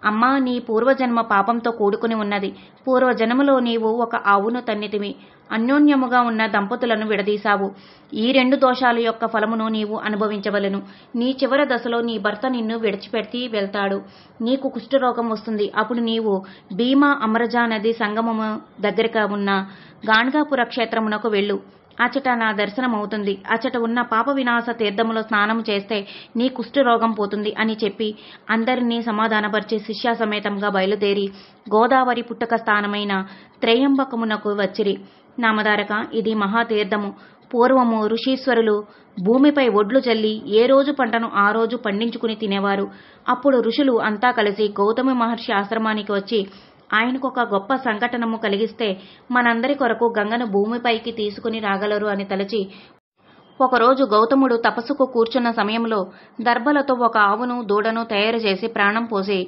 అమ్మా, నీ పూర్వజన్మ పాపంతో కూడుకుని ఉన్నది. పూర్వజన్మలో నీవు ఒక ఆవును తన్నితివి. అన్యోన్యముగా ఉన్న దంపతులను విడదీశావు. ఈ 2 దోషాల యొక్క ఫలమును నీవు అనుభవించవలెను. నీ చివరి దశలో నీ భర్త నిన్ను విడిచిపెట్టి వెళ్తాడు. నీకు కుష్ఠరోగం వస్తుంది. అప్పుడు నీవు భీమా అమరజా నది సంగమము దగ్గరగా ఉన్న గాణగాపుర క్షేత్రమునకు వెళ్ళు. అచట నా దర్శనమవుతుంది. అచట ఉన్న పాప వినాశ తీర్థములో స్నానం చేస్తే నీ కుష్ఠరోగం పోతుంది అని చెప్పి అందరినీ సమాధానపరిచి శిష్య సమేతంగా బయలుదేరి గోదావరి పుట్టక స్థానమైన త్రయంబకమునకు వచ్చిరి. నామధారక, ఇది మహాతీర్థము. పూర్వము ఋషీశ్వరులు భూమిపై ఒడ్లు జల్లి ఏ రోజు పంటను ఆ రోజు పండించుకుని తినేవారు. అప్పుడు ఋషులు అంతా కలిసి గౌతమి మహర్షి ఆశ్రమానికి వచ్చి ఆయనకొక గొప్ప సంఘటనము కలిగిస్తే మనందరి కొరకు గంగను భూమిపైకి తీసుకుని రాగలరు అని తలచి, ఒకరోజు గౌతముడు తపస్సుకు కూర్చున్న సమయంలో దర్భలతో ఒక ఆవును దూడను తయారు చేసి ప్రాణం పోసి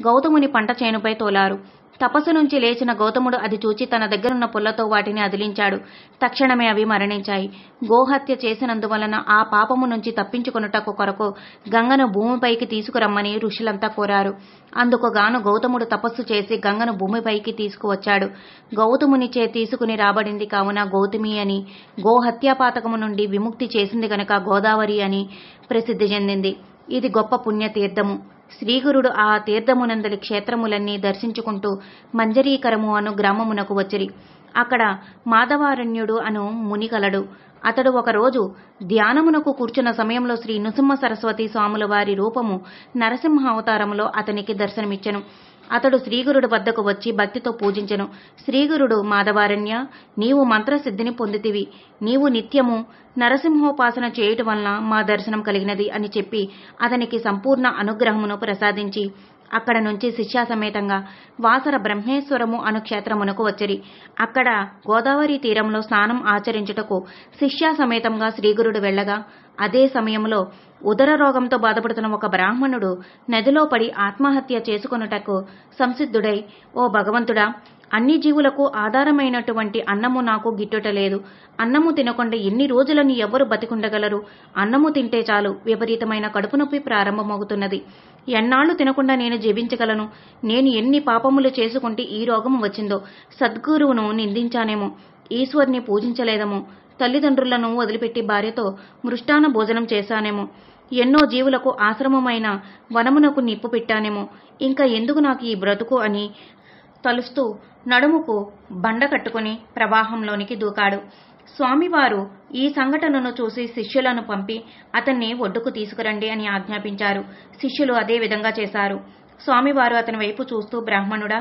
గౌతముని పంట చేనుపై తోలారు. తపస్సు నుంచి లేచిన గౌతముడు అది చూచి తన దగ్గరున్న పుల్లతో వాటిని అదిలించాడు. తక్షణమే అవి మరణించాయి. గోహత్య చేసినందువలన ఆ పాపము నుంచి తప్పించుకొనుటకు కొరకు గంగను భూమిపైకి తీసుకురమ్మని ఋషులంతా కోరారు. అందుకు గాను గౌతముడు తపస్సు చేసి గంగను భూమిపైకి తీసుకువచ్చాడు. గౌతమునిచే తీసుకుని రాబడింది కావున గౌతమి అని, గోహత్యాపాతకము నుండి విముక్తి చేసింది గనక గోదావరి అని ప్రసిద్ధి చెందింది. ఇది గొప్ప పుణ్యతీర్థము. శ్రీగురుడు ఆ తీర్థమునందలి క్షేత్రములన్నీ దర్శించుకుంటూ మంజరీకరము అను గ్రామమునకు వచ్చిరి. అక్కడ మాధవారణ్యుడు అను ముని కలడు. అతడు ఒకరోజు ధ్యానమునకు కూర్చున్న సమయంలో శ్రీ నృసింహ సరస్వతి స్వాముల వారి రూపము నరసింహ అవతారములో అతనికి దర్శనమిచ్చెను. అతడు శ్రీగురుడు వద్దకు వచ్చి భక్తితో పూజించెను. శ్రీగురుడు, మాధవారణ్య, నీవు మంత్రసిద్ధిని పొందితివి. నీవు నిత్యము నరసింహోపాసన చేయుట వలన మా దర్శనం కలిగినది అని చెప్పి అతనికి సంపూర్ణ అనుగ్రహమును ప్రసాదించి అక్కడ నుంచి శిష్య సమేతంగా వాసర బ్రహ్మేశ్వరము అను క్షేత్రమునకు వచ్చిరి. అక్కడ గోదావరి తీరంలో స్నానం ఆచరించుటకు శిష్య సమేతంగా శ్రీగురుడు వెళ్ళగా అదే సమయంలో ఉదర రోగంతో బాధపడుతున్న ఒక బ్రాహ్మణుడు నదిలో పడి ఆత్మహత్య చేసుకొనుటకు సంసిద్ధుడై, ఓ భగవంతుడా, అన్ని జీవులకు ఆధారమైనటువంటి అన్నము నాకు గిట్టుటలేదు. అన్నము తినకుండా ఎన్ని రోజులని ఎవ్వరు బతికుండగలరు? అన్నము తింటే చాలు విపరీతమైన కడుపు నొప్పి ప్రారంభమవుతున్నది. ఎన్నాళ్లు తినకుండా నేను జీవించగలను? నేను ఎన్ని పాపములు చేసుకుంటే ఈ రోగం వచ్చిందో? సద్గురువును నిందించానేమో, ఈశ్వర్ని పూజించలేదేమో, తల్లిదండ్రులను వదిలిపెట్టి భార్యతో మృష్టాన భోజనం చేశానేమో, ఎన్నో జీవులకు ఆశ్రమమైన వనమునకు నిప్పు పెట్టానేమో, ఇంకా ఎందుకు నాకు ఈ బ్రతుకు అని తలుస్తూ నడుముకు బండ కట్టుకుని ప్రవాహంలోనికి దూకాడు. స్వామివారు ఈ సంఘటనను చూసి శిష్యులను పంపి అతన్ని ఒడ్డుకు తీసుకురండి అని ఆజ్ఞాపించారు. శిష్యులు అదే విధంగా చేశారు. స్వామివారు అతని వైపు చూస్తూ, బ్రాహ్మణుడా,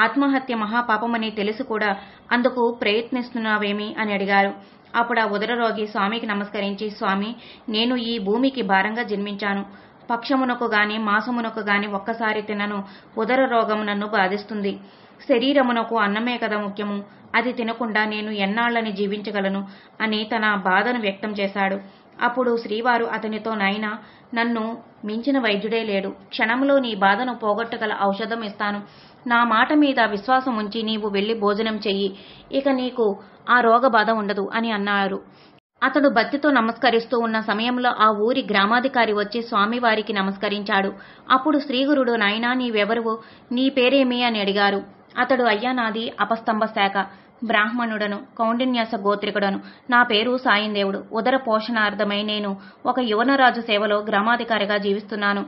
ఆత్మహత్య మహాపాపమని తెలిసి కూడా అందుకు ప్రయత్నిస్తున్నావేమి అని అడిగారు. అప్పుడు ఆ ఉదర రోగి స్వామికి నమస్కరించి, స్వామి, నేను ఈ భూమికి భారంగా జన్మించాను. పక్షమునకు గాని మాసమునకు గాని ఒక్కసారి తినను, ఉదర రోగం నన్ను బాధిస్తుంది. శరీరమునకు అన్నమే కదా ముఖ్యము, అది తినకుండా నేను ఎన్నాళ్ళని జీవించగలను అని తన బాధను వ్యక్తం చేశాడు. అప్పుడు శ్రీవారు అతనితో, నాయనా, నన్ను మించిన వైద్యుడే లేడు. క్షణంలో నీ బాధను పోగొట్టగల ఔషధం ఇస్తాను. నా మాట మీద విశ్వాసం ఉంచి నీవు వెళ్లి భోజనం చెయ్యి. ఇక నీకు ఆ రోగ బాధ ఉండదు అని అన్నారు. అతడు భక్తితో నమస్కరిస్తూ ఉన్న సమయంలో ఆ ఊరి గ్రామాధికారి వచ్చి స్వామివారికి నమస్కరించాడు. అప్పుడు శ్రీగురుడు, నాయనా, నీవెవరువు, నీ పేరేమి అని అడిగారు. అతడు, అయ్యా, నాది అపస్తంభ శాఖ, బ్రాహ్మణుడను, కౌండిన్యాస గోత్రికుడను. నా పేరు సాయిందేవుడు. ఉదర పోషణార్థమై నేను ఒక యువనరాజు సేవలో గ్రామాధికారిగా జీవిస్తున్నాను.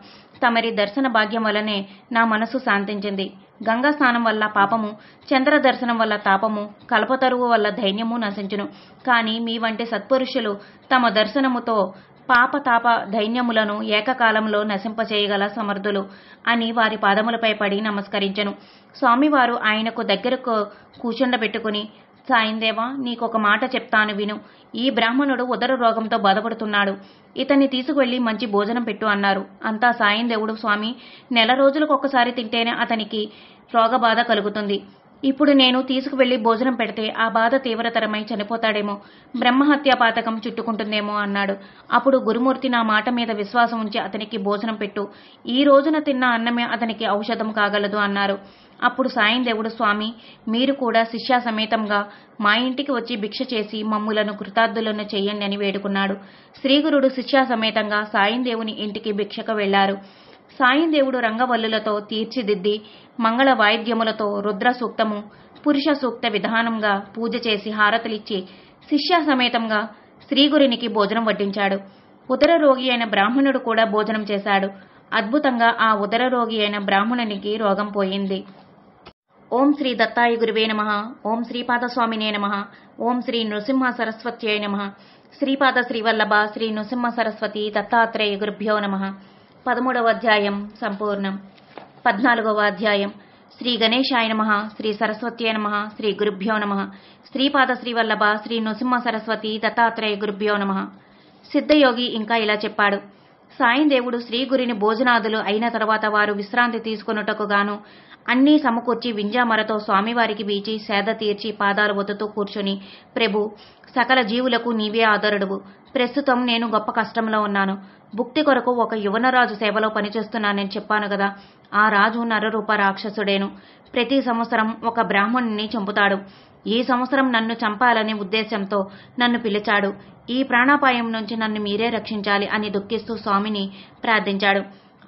తమరి దర్శన భాగ్యం వల్లనే నా మనసు శాంతించింది. గంగా స్నానం వల్ల పాపము, చంద్ర దర్శనం వల్ల తాపము, కల్పతరువు వల్ల ధైర్యము నశించును. కాని మీ వంటి సత్పురుషులు తమ దర్శనముతో పాపతాప దైన్యములను ఏకకాలంలో నశింపచేయగల సమర్థులు అని వారి పాదములపై పడి నమస్కరించెను. స్వామివారు ఆయనకు దగ్గరకు కూర్చుండబెట్టుకుని, సాయిందేవా, నీకొక మాట చెప్తాను విను. ఈ బ్రాహ్మణుడు ఉదర రోగంతో బాధపడుతున్నాడు. ఇతన్ని తీసుకువెళ్లి మంచి భోజనం పెట్టు అన్నారు. అంతా సాయిందేవుడు, స్వామి, నెల రోజులకొకసారి తింటేనే అతనికి రోగబాధ కలుగుతుంది. ఇప్పుడు నేను తీసుకువెళ్లి భోజనం పెడితే ఆ బాధ తీవ్రతరమై చనిపోతాడేమో, బ్రహ్మహత్యా పాతకం చుట్టుకుంటుందేమో అన్నాడు. అప్పుడు గురుమూర్తి, నా మాట మీద విశ్వాసం ఉంచి అతనికి భోజనం పెట్టు. ఈ రోజున తిన్న అన్నమే అతనికి ఔషధం కాగలదు అన్నారు. అప్పుడు సాయిందేవుడు, స్వామి, మీరు కూడా శిష్యా సమేతంగా మా ఇంటికి వచ్చి భిక్ష చేసి మమ్ములను కృతార్థులను చెయ్యండి అని వేడుకున్నాడు. శ్రీగురుడు శిష్యా సమేతంగా సాయిందేవుని ఇంటికి భిక్షకు వెళ్లారు. సాయిందేవుడు రంగవల్లులతో తీర్చిదిద్ది మంగళ వాయిద్యములతో రుద్ర సూక్తము, పురుష సూక్త విధానంగా పూజ చేసి హారతులిచ్చి శిష్యా సమేతంగా శ్రీగురునికి భోజనం వడ్డించాడు. ఉదర రోగి అయిన బ్రాహ్మణుడు కూడా భోజనం చేశాడు. అద్భుతంగా ఆ ఉదర రోగి అయిన బ్రాహ్మణునికి రోగం పోయింది. ఓం శ్రీ దత్తాయ గురువే నమః. ఓం శ్రీపాదస్వామినే నమః. ఓం శ్రీ నృసింహ సరస్వత్యై నమః. శ్రీపాద శ్రీవల్లభ శ్రీ నృసింహ సరస్వతి దత్తాత్రేయ గురుభ్యో నమః. 13వ అధ్యాయం సంపూర్ణం. 14వ అధ్యాయం. శ్రీ గణేశాయ నమః. శ్రీ సరస్వత్యై నమః. శ్రీ గురుభ్యో నమః. శ్రీపాద శ్రీవల్లభ శ్రీ నృసింహ సరస్వతి దత్తాత్రేయ గురుభ్యో నమః. సిద్ధయోగి ఇంకా ఇలా చెప్పాడు. సాయిందేవుడు శ్రీగురిని భోజనాదులు అయిన తర్వాత వారు విశ్రాంతి తీసుకొనుటకు గాను అన్నీ సమకూర్చి వింజామరతో స్వామివారికి వీచి సేద తీర్చి పాదాలు ఒత్తుతూ కూర్చుని, ప్రభు, సకల జీవులకు నీవే ఆదరుడువు. ప్రస్తుతం నేను గొప్ప కష్టంలో ఉన్నాను. భుక్తి కొరకు ఒక యువనరాజు సేవలో పనిచేస్తున్నానని చెప్పాను కదా. ఆ రాజు నరరూప రాక్షసుడేను. ప్రతి సంవత్సరం ఒక బ్రాహ్మణుని చంపుతాడు. ఈ సంవత్సరం నన్ను చంపాలనే ఉద్దేశంతో నన్ను పిలిచాడు. ఈ ప్రాణాపాయం నుంచి నన్ను మీరే రక్షించాలి అని దుఃఖిస్తూ స్వామిని ప్రార్థించాడు.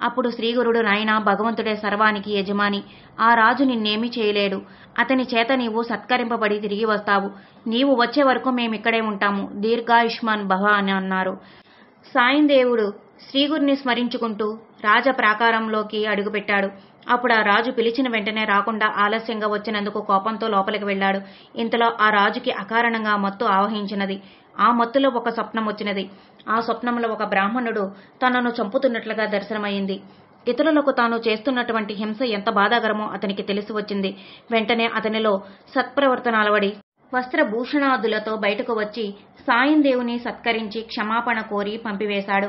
అప్పుడు శ్రీగురుడు, నాయనా, భగవంతుడే సర్వానికి యజమాని. ఆ రాజు నిన్నేమీ చేయలేడు. అతని చేత నీవు సత్కరింపబడి తిరిగి వస్తావు. నీవు వచ్చే వరకు మేమిక్కడే ఉంటాము. దీర్ఘాయుష్మాన్ భవ అని అన్నారు. సాయిందేవుడు శ్రీగురిని స్మరించుకుంటూ రాజప్రాకారంలోకి అడుగుపెట్టాడు. అప్పుడు ఆ రాజు పిలిచిన వెంటనే రాకుండా ఆలస్యంగా వచ్చినందుకు కోపంతో లోపలికి వెళ్లాడు. ఇంతలో ఆ రాజుకి అకారణంగా మత్తు ఆవహించినది. ఆ మత్తులో ఒక స్వప్నం వచ్చినది. ఆ స్వప్నంలో ఒక బ్రాహ్మణుడు తనను చంపుతున్నట్లుగా దర్శనమైంది. ఇతరులకు తాను చేస్తున్నటువంటి హింస ఎంత బాధాకరమో అతనికి తెలిసి వచ్చింది. వెంటనే అతనిలో సత్ప్రవర్తన అలవడి వస్త్రభూషణాదులతో బయటకు వచ్చి సాయిందేవుని సత్కరించి క్షమాపణ కోరి పంపివేశాడు.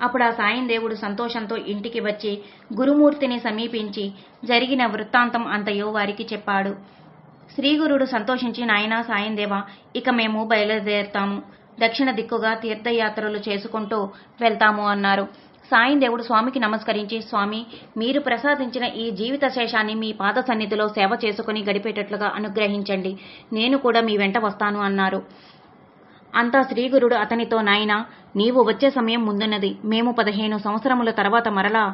అప్పుడు ఆ సాయిందేవుడు సంతోషంతో ఇంటికి వచ్చి గురుమూర్తిని సమీపించి జరిగిన వృత్తాంతం అంతయో వారికి చెప్పాడు. శ్రీగురుడు సంతోషించి, నాయనా సాయిందేవా, ఇక మేము బయలుదేరుతాము. దక్షిణ దిక్కుగా తీర్థయాత్రలు చేసుకుంటూ వెళ్తాము అన్నారు. సాయిందేవుడు స్వామికి నమస్కరించి, స్వామి, మీరు ప్రసాదించిన ఈ జీవిత శేషాన్ని మీ పాద సన్నిధిలో సేవ చేసుకుని గడిపేటట్లుగా అనుగ్రహించండి. నేను కూడా మీ వెంట వస్తాను అన్నారు. అంతా శ్రీగురుడు అతనితో, నాయనా, నీవు వచ్చే సమయం ముందున్నది. మేము 15 సంవత్సరముల తర్వాత మరలా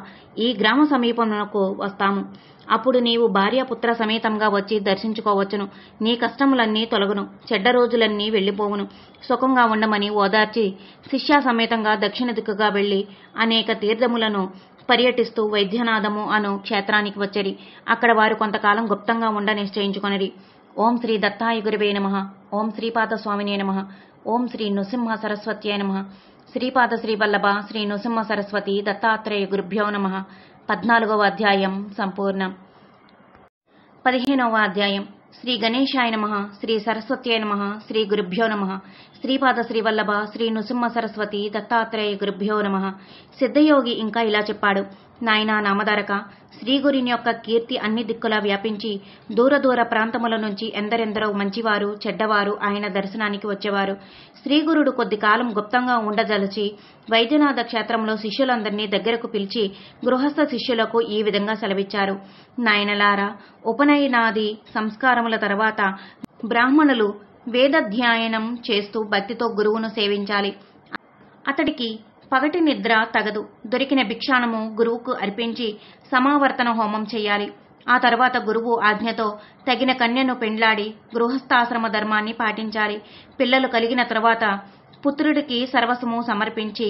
ఈ గ్రామ సమీపమునకు వస్తాము. అప్పుడు నీవు భార్యాపుత్ర సమేతంగా వచ్చి దర్శించుకోవచ్చును. నీ కష్టములన్నీ తొలగును, చెడ్డ రోజులన్నీ వెళ్లిపోవును. సుఖంగా ఉండమని ఓదార్చి శిష్యా సమేతంగా దక్షిణ దిక్కుగా వెళ్లి అనేక తీర్థములను పర్యటిస్తూ వైద్యనాథము అను క్షేత్రానికి వచ్చరి. అక్కడ వారు కొంతకాలం గుప్తంగా ఉండ నిశ్చయించుకొనిరి. ఓం శ్రీ దత్తాయ గురువే నమః. ఓం శ్రీపాద స్వామినే నమః. ఓం శ్రీ నృసింహ సరస్వత్యై నమః. శ్రీపాద శ్రీవల్లభ శ్రీ నృసింహ సరస్వతి దత్తాత్రేయ గురుభ్యో నమః. 14వ అధ్యాయం సంపూర్ణం. 15వ అధ్యాయం. శ్రీ గణేశాయ నమః, శ్రీ సరస్వత్యాయ నమః, శ్రీ గురుభ్యో నమః. శ్రీపాద శ్రీవల్లభ శ్రీ నృసింహ సరస్వతి దత్తాత్రేయ గురుభ్యో నమః. సిద్ధయోగి ఇంకా ఇలా చెప్పాడు. నాయనా నామధారక, శ్రీగురిని యొక్క కీర్తి అన్ని దిక్కులా వ్యాపించి దూర దూర ప్రాంతముల నుంచి ఎందరెందరో మంచివారు చెడ్డవారు ఆయన దర్శనానికి వచ్చేవారు. శ్రీగురుడు కొద్ది కాలం గుప్తంగా ఉండజలచి వైద్యనాథ క్షేత్రంలో శిష్యులందరినీ దగ్గరకు పిలిచి గృహస్థ శిష్యులకు ఈ విధంగా సెలవిచ్చారు. నాయనలారా, ఉపనయనాది సంస్కారముల తర్వాత బ్రాహ్మణులు వేదాధ్యయనం చేస్తూ భక్తితో గురువును సేవించాలి. అతడికి పగటి నిద్ర తగదు. దొరికిన భిక్షాణము గురువుకు అర్పించి సమావర్తన హోమం చేయాలి. ఆ తర్వాత గురువు ఆజ్ఞతో తగిన కన్యను పెండ్లాడి గృహస్థాశ్రమ ధర్మాన్ని పాటించాలి. పిల్లలు కలిగిన తర్వాత పుత్రుడికి సర్వస్వము సమర్పించి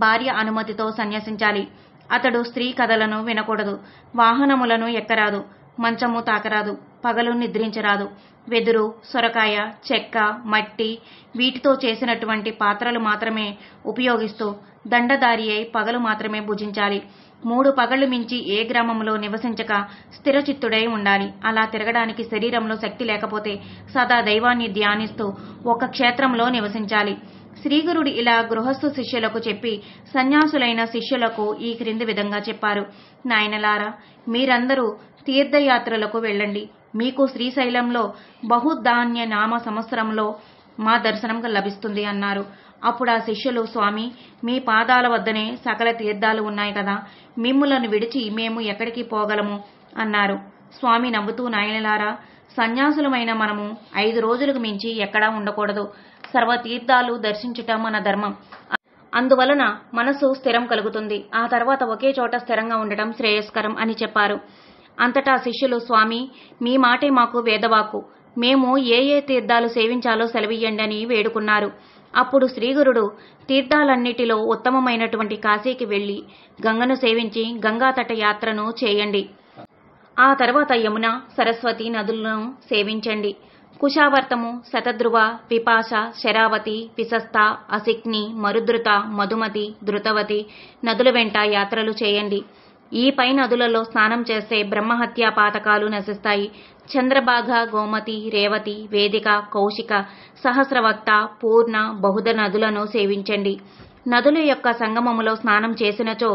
భార్య అనుమతితో సన్యసించాలి. అతడు స్త్రీ కథలను వినకూడదు, వాహనములను ఎక్కరాదు, మంచము తాకరాదు, పగలు నిద్రించరాదు. వెదురు, సొరకాయ, చెక్క, మట్టి వీటితో చేసినటువంటి పాత్రలు మాత్రమే ఉపయోగిస్తూ దండధారి అయి పగలు మాత్రమే భుజించాలి. 3 పగళ్లు మించి ఏ గ్రామంలో నివసించక స్థిరచిత్తుడై ఉండాలి. అలా తిరగడానికి శరీరంలో శక్తి లేకపోతే సదా దైవాన్ని ధ్యానిస్తూ ఒక క్షేత్రంలో నివసించాలి. శ్రీగురుడు ఇలా గృహస్థు శిష్యులకు చెప్పి సన్యాసులైన శిష్యులకు ఈ క్రింది విధంగా చెప్పారు. నాయనలారా, మీరందరూ తీర్థయాత్రలకు వెళ్ళండి. మీకు శ్రీశైలంలో బహుధాన్య నామ సంవత్సరంలో మా దర్శనం లభిస్తుంది అన్నారు. అప్పుడు ఆ శిష్యులు, స్వామి, మీ పాదాల వద్దనే సకల తీర్థాలు ఉన్నాయి కదా, మిమ్ములను విడిచి మేము ఎక్కడికి పోగలము అన్నారు. స్వామి నవ్వుతూ, నాయనలారా, సన్యాసులమైన మనము 5 రోజులకు మించి ఎక్కడా ఉండకూడదు. సర్వతీర్థాలు దర్శించుట మన ధర్మం. అందువలన మనసు స్థిరం కలుగుతుంది. ఆ తర్వాత ఒకే చోట స్థిరంగా ఉండటం శ్రేయస్కరం అని చెప్పారు. అంతటా శిష్యులు, స్వామి, మీ మాటే మాకు వేదవాకు, మేము ఏ తీర్థాలు సేవించాలో సెలవియ్యండి అని వేడుకున్నారు. అప్పుడు శ్రీగురుడు తీర్థాలన్నిటిలో ఉత్తమమైనటువంటి కాశీకి వెళ్లి గంగను సేవించి గంగాతట యాత్రను చేయండి. ఆ తర్వాత యమున, సరస్వతి నదులను సేవించండి. కుశావర్తము, శతధ్రువ, పిపాస, శరావతి, విశస్త, అసిక్ని, మరుద్రుత, మధుమతి, ధృతవతి నదుల వెంట యాత్రలు చేయండి. ఈ పై నదులలో స్నానం చేస్తే బ్రహ్మహత్యా పాతకాలు నశిస్తాయి. చంద్రభాగ, గోమతి, రేవతి, వేదిక, కౌశిక, సహస్రవక్త, పూర్ణ, బహుధ నదులను సేవించండి. నదుల యొక్క సంగమములో స్నానం చేసినచో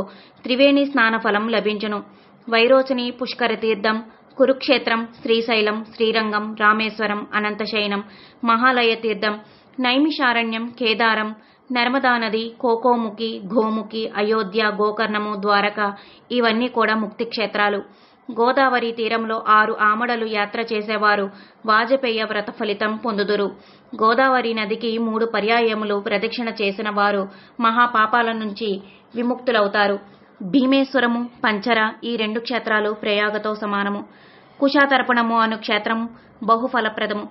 త్రివేణి స్నాన ఫలం లభించును. వైరోచని, పుష్కర తీర్థం, కురుక్షేత్రం, శ్రీశైలం, శ్రీరంగం, రామేశ్వరం, అనంతశయనం, మహాలయ తీర్థం, నైమిషారణ్యం, కేదారం, నర్మదా నది, కోకోముఖి, గోముఖి, అయోధ్య, గోకర్ణము, ద్వారక ఇవన్నీ కూడా ముక్తి క్షేత్రాలు. గోదావరి తీరంలో 6 ఆమడలు యాత్ర చేసేవారు వాజపేయ వ్రత ఫలితం పొందుదురు. గోదావరి నదికి 3 పర్యాయములు ప్రదక్షిణ చేసిన వారు మహాపాపాల నుంచి విముక్తులవుతారు. భీమేశ్వరము, పంచర ఈ 2 క్షేత్రాలు ప్రయాగతో సమానము. కుశాతర్పణము అను క్షేత్రం బహుఫలప్రదము.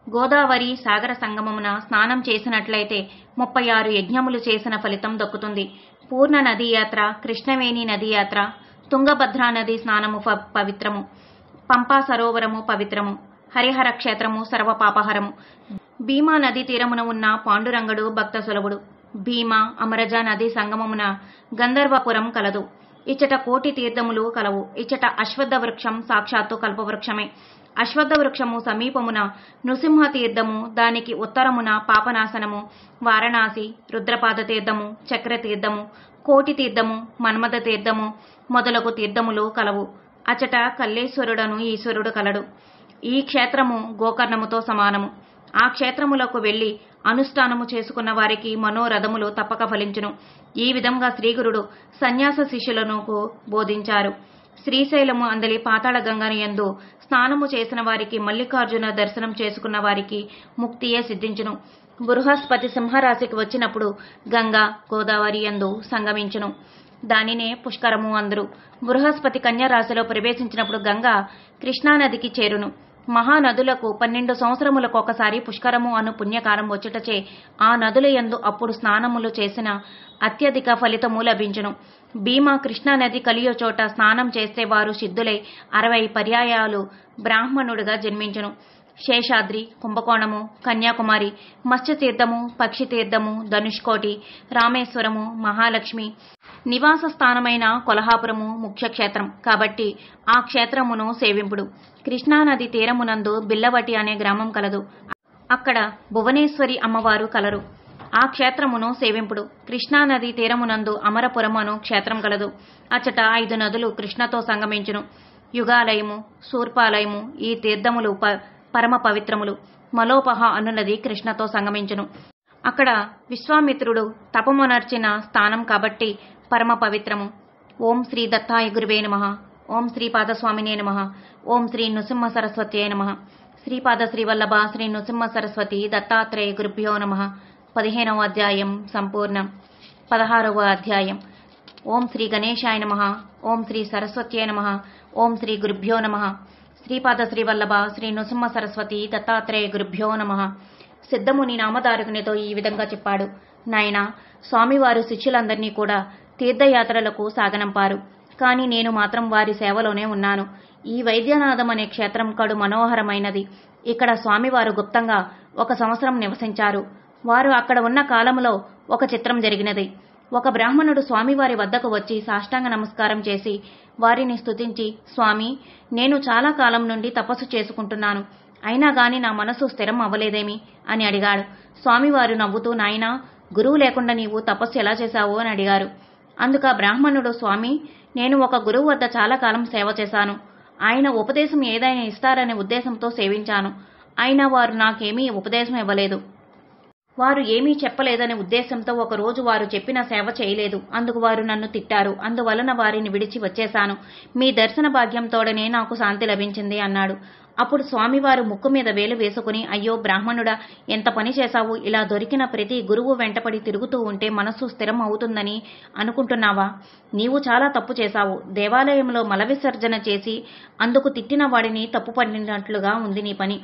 గోదావరి సాగర సంగమమున స్నానం చేసినట్లయితే 36 యజ్ఞములు చేసిన ఫలితం దక్కుతుంది. పూర్ణ నదీ యాత్ర, కృష్ణవేణి నదీ యాత్ర, తుంగభద్రా నది స్నానము పవిత్రము. పంపా సరోవరము పవిత్రము. హరిహర క్షేత్రము సర్వపాపహరము. భీమా నదీ తీరమున ఉన్న పాండురంగడు భక్త సులభుడు. భీమా, అమరజ నదీ సంగమమున గంధర్వపురం కలదు. ఇచ్చట కోటి తీర్థములు కలవు. ఇచ్చట అశ్వత్థ వృక్షం సాక్షాత్తు కల్పవృక్షమే. అశ్వత్థ వృక్షము సమీపమున నృసింహ తీర్థము, దానికి ఉత్తరమున పాపనాశనము, వారణాసి, రుద్రపాద తీర్థము, చక్ర తీర్థము, కోటి తీర్థము, మన్మథ తీర్థము మొదలగు తీర్థములు కలవు. అచట కల్లేశ్వరుడను ఈశ్వరుడు కలడు. ఈ క్షేత్రము గోకర్ణముతో సమానము. ఆ క్షేత్రములకు వెళ్లి అనుష్ఠానము చేసుకున్న వారికి మనోరథములు తప్పక ఫలించును. ఈ విధంగా శ్రీగురుడు సన్యాస శిష్యులను బోధించారు. శ్రీశైలము అందలి పాతాళ గంగని యందు స్నానము చేసిన వారికి, మల్లికార్జున దర్శనం చేసుకున్న వారికి ముక్తియే సిద్ధించును. బృహస్పతి సింహరాశికి వచ్చినప్పుడు గంగా గోదావరి యందు సంగమించును. దానినే పుష్కరము అందరు. బృహస్పతి కన్యా రాశిలో ప్రవేశించినప్పుడు గంగా కృష్ణానదికి చేరును. మహానదులకు 12 సంవత్సరములకు ఒకసారి పుష్కరము అను పుణ్యకాలం వచ్చుటచే ఆ నదుల యందు అప్పుడు స్నానములు చేసిన అత్యధిక ఫలితము లభించును. భీమా, కృష్ణానది కలియో చోట స్నానం చేస్తే వారు సిద్ధులై 60 పర్యాయాలు బ్రాహ్మణుడిగా జన్మించును. శేషాద్రి, కుంభకోణము, కన్యాకుమారి, మత్స్యతీర్థము, పక్షితీర్థము, ధనుష్కోటి, రామేశ్వరము, మహాలక్ష్మి నివాస స్థానమైన కొల్హాపురము ముఖ్యక్షేత్రం కాబట్టి ఆ క్షేత్రమును సేవింపుడు. కృష్ణానది తీరమునందు బిల్లవటి అనే గ్రామం కలదు. అక్కడ భువనేశ్వరి అమ్మవారు కలరు. ఆ క్షేత్రమును సేవింపుడు. కృష్ణానది తీరమునందు అమరపురం అను క్షేత్రం కలదు. అచ్చట 5 నదులు కృష్ణతో సంగమించును. యుగాలయము, శూర్పాలయము ఈ తీర్థములు పరమ పవిత్రములు. మలోపహ అనునది కృష్ణతో సంగమించును. అక్కడ విశ్వామిత్రుడు తపమునర్చిన స్థానం కాబట్టి పరమ పవిత్రము. ఓం శ్రీ దత్తాయ గురువే నమః. ఓం శ్రీపాదస్వామినే నమః. ఓం శ్రీ నృసింహ సరస్వత్యై నమః. శ్రీపాద శ్రీవల్లభ శ్రీ నృసింహ సరస్వతి దత్తాత్రేయ గురుభ్యో నమః. 15వ అధ్యాయం సంపూర్ణం. 16వ అధ్యాయం. ఓం శ్రీ గణేశాయ నమః. ఓం శ్రీ సరస్వత్యై నమః. ఓం శ్రీ గురుభ్యో నమః. శ్రీపాద శ్రీవల్లభ శ్రీ నృసింహ సరస్వతి దత్తాత్రేయ గురుభ్యో నమః. సిద్ధముని నామధారకునితో ఈ విధంగా చెప్పాడు. నాయనా, స్వామివారు శిష్యులందరినీ కూడా తీర్థయాత్రలకు సాగనంపారు. కానీ నేను మాత్రం వారి సేవలోనే ఉన్నాను. ఈ వైద్యనాథం అనే క్షేత్రం కడు మనోహరమైనది. ఇక్కడ స్వామివారు గుప్తంగా 1 సంవత్సరం నివసించారు. వారు అక్కడ ఉన్న కాలంలో ఒక చిత్రం జరిగినది. ఒక బ్రాహ్మణుడు స్వామివారి వద్దకు వచ్చి సాష్టాంగ నమస్కారం చేసి వారిని స్తుతించి, స్వామి, నేను చాలా కాలం నుండి తపస్సు చేసుకుంటున్నాను. అయినా గాని నా మనసు స్థిరం అవ్వలేదేమి అని అడిగాడు. స్వామివారు నవ్వుతూ, నాయనా, గురువు లేకుండా నీవు తపస్సు ఎలా చేశావు అని అడిగారు. అందుకు ఆ బ్రాహ్మణుడు, స్వామి, నేను ఒక గురువు వద్ద చాలా కాలం సేవ చేశాను. ఆయన ఉపదేశం ఏదైనా ఇస్తారనే ఉద్దేశంతో సేవించాను. అయినా వారు నాకేమీ ఉపదేశం ఇవ్వలేదు. వారు ఏమీ చెప్పలేదనే ఉద్దేశంతో ఒకరోజు వారు చెప్పిన సేవ చేయలేదు. అందుకు వారు నన్ను తిట్టారు. అందువలన వారిని విడిచి వచ్చేశాను. మీ దర్శన భాగ్యంతోడనే నాకు శాంతి లభించింది అన్నాడు. అప్పుడు స్వామివారు ముక్కు మీద వేలు వేసుకుని, అయ్యో బ్రాహ్మణుడా, ఎంత పని చేశావు? ఇలా దొరికిన ప్రతి గురువు వెంటపడి తిరుగుతూ ఉంటే మనస్సు స్థిరం అవుతుందని అనుకుంటున్నావా? నీవు చాలా తప్పు చేశావు. దేవాలయంలో మల విసర్జన చేసి అందుకు తిట్టిన వాడిని తప్పు పడినట్లుగా ఉంది నీ పని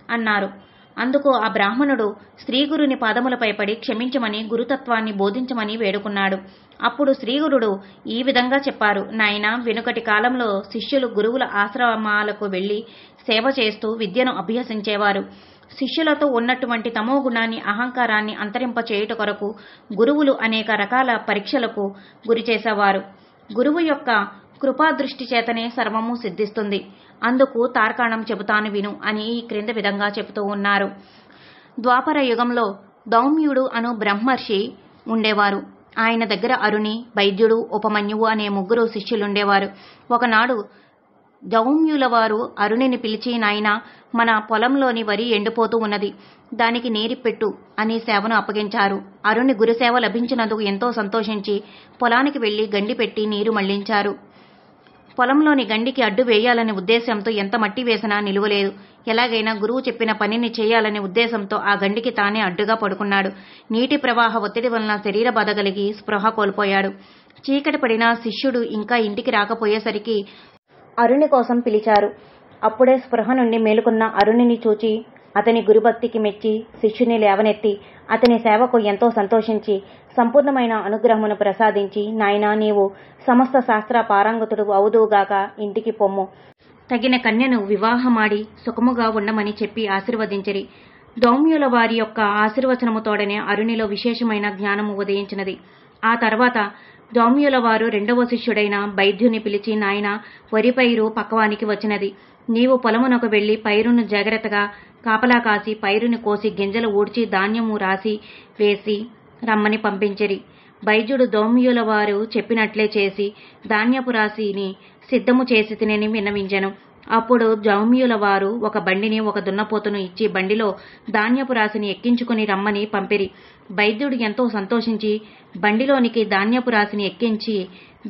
అన్నారు. అందుకు ఆ బ్రాహ్మణుడు శ్రీగురుని పాదములపై పడి క్షమించమని, గురుతత్వాన్ని బోధించమని వేడుకున్నాడు. అప్పుడు శ్రీగురుడు ఈ విధంగా చెప్పారు. నాయనా, వెనుకటి కాలంలో శిష్యులు గురువుల ఆశ్రమాలకు వెళ్లి సేవ చేస్తూ విద్యను అభ్యసించేవారు. శిష్యులతో ఉన్నటువంటి తమో గుణాన్ని, అహంకారాన్ని అంతరింపచేయుట కొరకు గురువులు అనేక రకాల పరీక్షలకు గురి చేసేవారు. గురువు యొక్క కృపాదృష్టి చేతనే సర్వము సిద్ధిస్తుంది. అందుకు తార్కాణం చెబుతాను విను అని ఈ క్రింద విధంగా చెబుతూ ఉన్నారు. ద్వాపర యుగంలో దౌమ్యుడు అను బ్రహ్మర్షి ఉండేవారు. ఆయన దగ్గర అరుణి, వైద్యుడు, ఉపమన్యువు అనే 3 శిష్యులుండేవారు. ఒకనాడు దౌమ్యుల వారు అరుణిని పిలిచి, నాయనా, మన పొలంలోని వరి ఎండిపోతూ ఉన్నది, దానికి నీరిపెట్టు అని సేవను అప్పగించారు. అరుణి గురుసేవ లభించినందుకు ఎంతో సంతోషించి పొలానికి వెళ్లి గండి పెట్టి నీరు మళ్లించారు. పొలంలోని గండికి అడ్డు వేయాలనే ఉద్దేశంతో ఎంత మట్టి వేసినా నిలువలేదు. ఎలాగైనా గురువు చెప్పిన పనిని చేయాలనే ఉద్దేశంతో ఆ గండికి తానే అడ్డుగా పడుకున్నాడు. నీటి ప్రవాహ ఒత్తిడి వలన శరీర బాధ కలిగి స్పృహ కోల్పోయాడు. చీకటి పడిన శిష్యుడు ఇంకా ఇంటికి రాకపోయేసరికి అరుణి కోసం పిలిచారు. అప్పుడే స్పృహ నుండి మేలుకున్న అరుణిని చూచి అతని గురుభక్తికి మెచ్చి శిష్యుని లేవనెత్తి అతని సేవకు ఎంతో సంతోషించి సంపూర్ణమైన అనుగ్రహమును ప్రసాదించి, నాయనా, నీవు సమస్త శాస్త్ర పారంగతుడు అవుదువుగాక, ఇంటికి పొమ్ము, తగిన కన్యను వివాహమాడి సుఖముగా ఉండమని చెప్పి ఆశీర్వదించిరి. దౌమ్యుల వారి యొక్క ఆశీర్వచనముతోడనే అరుణిలో విశేషమైన జ్ఞానము ఉదయించినది. ఆ తర్వాత దౌమ్యుల వారు 2వ శిష్యుడైన వైద్యుని పిలిచి, నాయనా, వరి పైరు పక్వానికి వచ్చినది. నీవు పొలమునకు వెళ్లి పైరును జాగ్రత్తగా కాపలా కాసి పైరుని కోసి గింజలు ఊడ్చి ధాన్యము రాసి వేసి రమ్మని పంపించిరి. వైద్యుడు దౌమ్యుల వారు చెప్పినట్లే చేసి ధాన్యపు రాశిని సిద్ధము చేసి తినని విన్నవించెను. అప్పుడు దౌమ్యుల వారు ఒక బండిని, ఒక దున్నపోతును ఇచ్చి బండిలో ధాన్యపు రాశిని ఎక్కించుకుని రమ్మని పంపిరి. వైద్యుడు ఎంతో సంతోషించి బండిలోనికి ధాన్యపు రాశిని ఎక్కించి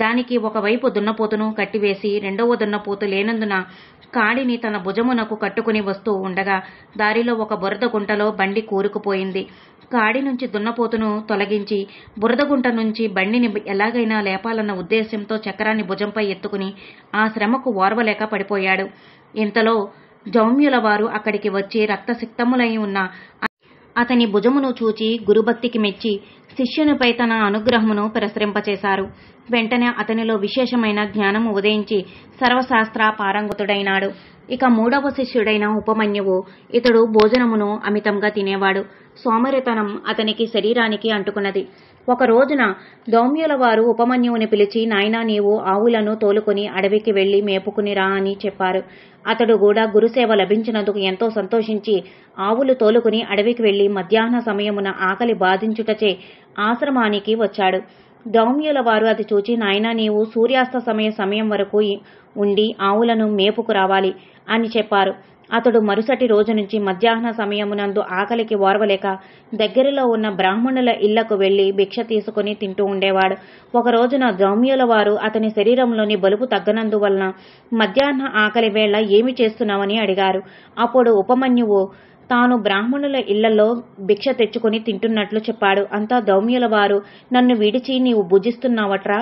దానికి ఒకవైపు దున్నపోతును కట్టివేసి 2వ దున్నపోతు లేనందున కాడిని తన భుజమునకు కట్టుకుని వస్తూ ఉండగా దారిలో ఒక బురద గుంటలో బండి కూరుకుపోయింది. కాడి నుంచి దున్నపోతును తొలగించి బురద గుంట నుంచి బండిని ఎలాగైనా లేపాలన్న ఉద్దేశంతో చక్రాన్ని భుజంపై ఎత్తుకుని ఆ శ్రమకు ఓర్వలేక పడిపోయాడు. ఇంతలో దౌమ్యుల వారు అక్కడికి వచ్చి రక్తసిక్తములై ఉన్న అతని భుజమును చూచి గురుభక్తికి మెచ్చి శిష్యునిపై తన అనుగ్రహమును ప్రసరింపచేశారు. వెంటనే అతనిలో విశేషమైన జ్ఞానము ఉదయించి సర్వశాస్త్ర పారంగతుడైనాడు. ఇక 3వ శిష్యుడైన ఉపమన్యువు, ఇతడు భోజనమును అమితంగా తినేవాడు. సోమరితనం అతనికి శరీరానికి అంటుకున్నది. ఒక రోజున దౌమ్యుల వారు ఉపమన్యువుని పిలిచి, నాయనా, నీవు ఆవులను తోలుకొని అడవికి వెళ్లి మేపుకుని రా అని చెప్పారు. అతడు కూడా గురుసేవ లభించినందుకు ఎంతో సంతోషించి ఆవులు తోలుకుని అడవికి వెళ్లి మధ్యాహ్న సమయమున ఆకలి బాధించుటచే ఆశ్రమానికి వచ్చాడు. దౌమ్యుల వారు అది చూచి, నాయనా, నీవు సూర్యాస్త సమయం వరకు ఉండి ఆవులను మేపుకు రావాలి అని చెప్పారు. అతడు మరుసటి రోజు నుంచి మధ్యాహ్న సమయమునందు ఆకలికి ఓర్వలేక దగ్గరలో ఉన్న బ్రాహ్మణుల ఇళ్లకు వెళ్లి భిక్ష తీసుకుని తింటూ ఉండేవాడు. ఒక రోజున దౌమ్యుల వారు అతని శరీరంలోని బలుపు తగ్గనందువలన మధ్యాహ్న ఆకలి వేళ ఏమి చేస్తున్నావని అడిగారు. అప్పుడు ఉపమన్యువు తాను బ్రాహ్మణుల ఇళ్లలో భిక్ష తెచ్చుకుని తింటున్నట్లు చెప్పాడు. అంతా దౌమ్యుల వారు, నన్ను విడిచి నీవు భుజిస్తున్నావట్రా?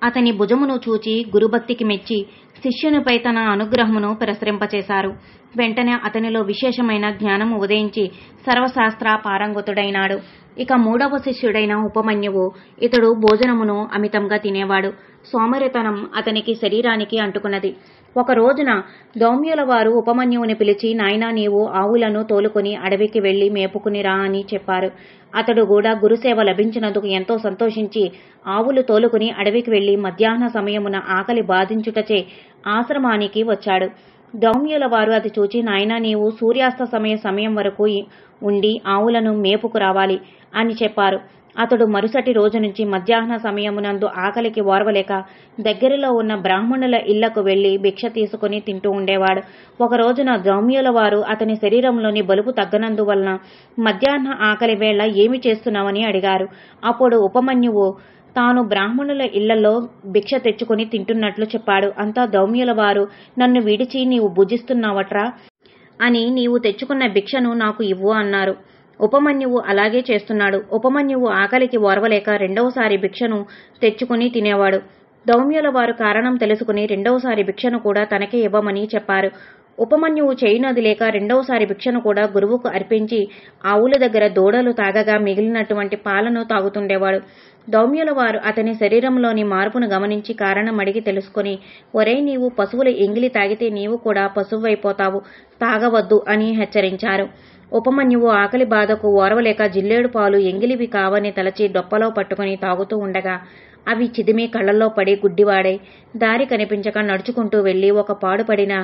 అతని భుజమును చూచి గురుభక్తికి మెచ్చి శిష్యునిపై తన అనుగ్రహమును ప్రసరింపచేశారు. వెంటనే అతనిలో విశేషమైన జ్ఞానము ఉదయించి సర్వశాస్త్ర పారంగతుడైనాడు. ఇక 3వ శిష్యుడైన ఉపమన్యువు, ఇతడు భోజనమును అమితంగా తినేవాడు. సోమరితనం అతనికి శరీరానికి అంటుకున్నది. ఒక రోజున దౌమ్యుల వారు ఉపమన్యువుని పిలిచి, నాయనా, నీవు ఆవులను తోలుకొని అడవికి వెళ్లి మేపుకుని రా అని చెప్పారు. అతడు కూడా గురుసేవ లభించినందుకు ఎంతో సంతోషించి ఆవులు తోలుకుని అడవికి వెళ్లి మధ్యాహ్న సమయమున ఆకలి బాధించుటచే ఆశ్రమానికి వచ్చాడు. దౌమ్యుల వారు అది చూచి, నాయనా, నీవు సూర్యాస్త సమయం వరకు ఉండి ఆవులను మేపుకు రావాలి అని చెప్పారు. అతడు మరుసటి రోజు నుంచి మధ్యాహ్న సమయమునందు ఆకలికి ఓర్వలేక దగ్గరలో ఉన్న బ్రాహ్మణుల ఇళ్లకు వెళ్లి భిక్ష తీసుకుని తింటూ ఉండేవాడు. ఒక రోజున దౌమ్యుల వారు అతని శరీరంలోని బలుపు తగ్గనందువలన మధ్యాహ్న ఆకలి వేళ ఏమి చేస్తున్నావని అడిగారు. అప్పుడు ఉపమన్యువు తాను బ్రాహ్మణుల ఇళ్లలో భిక్ష తెచ్చుకుని తింటున్నట్లు చెప్పాడు. అంతా దౌమ్యుల వారు, నన్ను విడిచి నీవు భుజిస్తున్నావట్రా అని నీవు తెచ్చుకున్న భిక్షను నాకు ఇవ్వు అన్నారు. ఉపమన్యువు అలాగే చేస్తున్నాడు. ఉపమన్యువు ఆకలికి ఓర్వలేక రెండవసారి భిక్షను తెచ్చుకుని తినేవాడు. దౌమ్యుల వారు కారణం తెలుసుకుని రెండవసారి భిక్షను కూడా తనకే ఇవ్వమని చెప్పారు. ఉపమన్యువు చేయునది లేక రెండవసారి భిక్షను కూడా గురువుకు అర్పించి ఆవుల దగ్గర దూడలు తాగగా మిగిలినటువంటి పాలను తాగుతుండేవాడు. దౌమ్యుల వారు అతని శరీరంలోని మార్పును గమనించి కారణం అడిగి తెలుసుకుని, ఒరే, నీవు పశువుల ఎంగిలి తాగితే నీవు కూడా పశువైపోతావు, తాగవద్దు అని హెచ్చరించారు. ఉపమన్యువు ఆకలి బాధకు ఓర్వలేక జిల్లేడు పాలు ఎంగిలివి కావని తలచి డొప్పలో పట్టుకుని తాగుతూ ఉండగా అవి చిదిమి కళ్లలో పడి గుడ్డివాడై దారి కనిపించక నడుచుకుంటూ వెళ్లి ఒక పాడుపడిన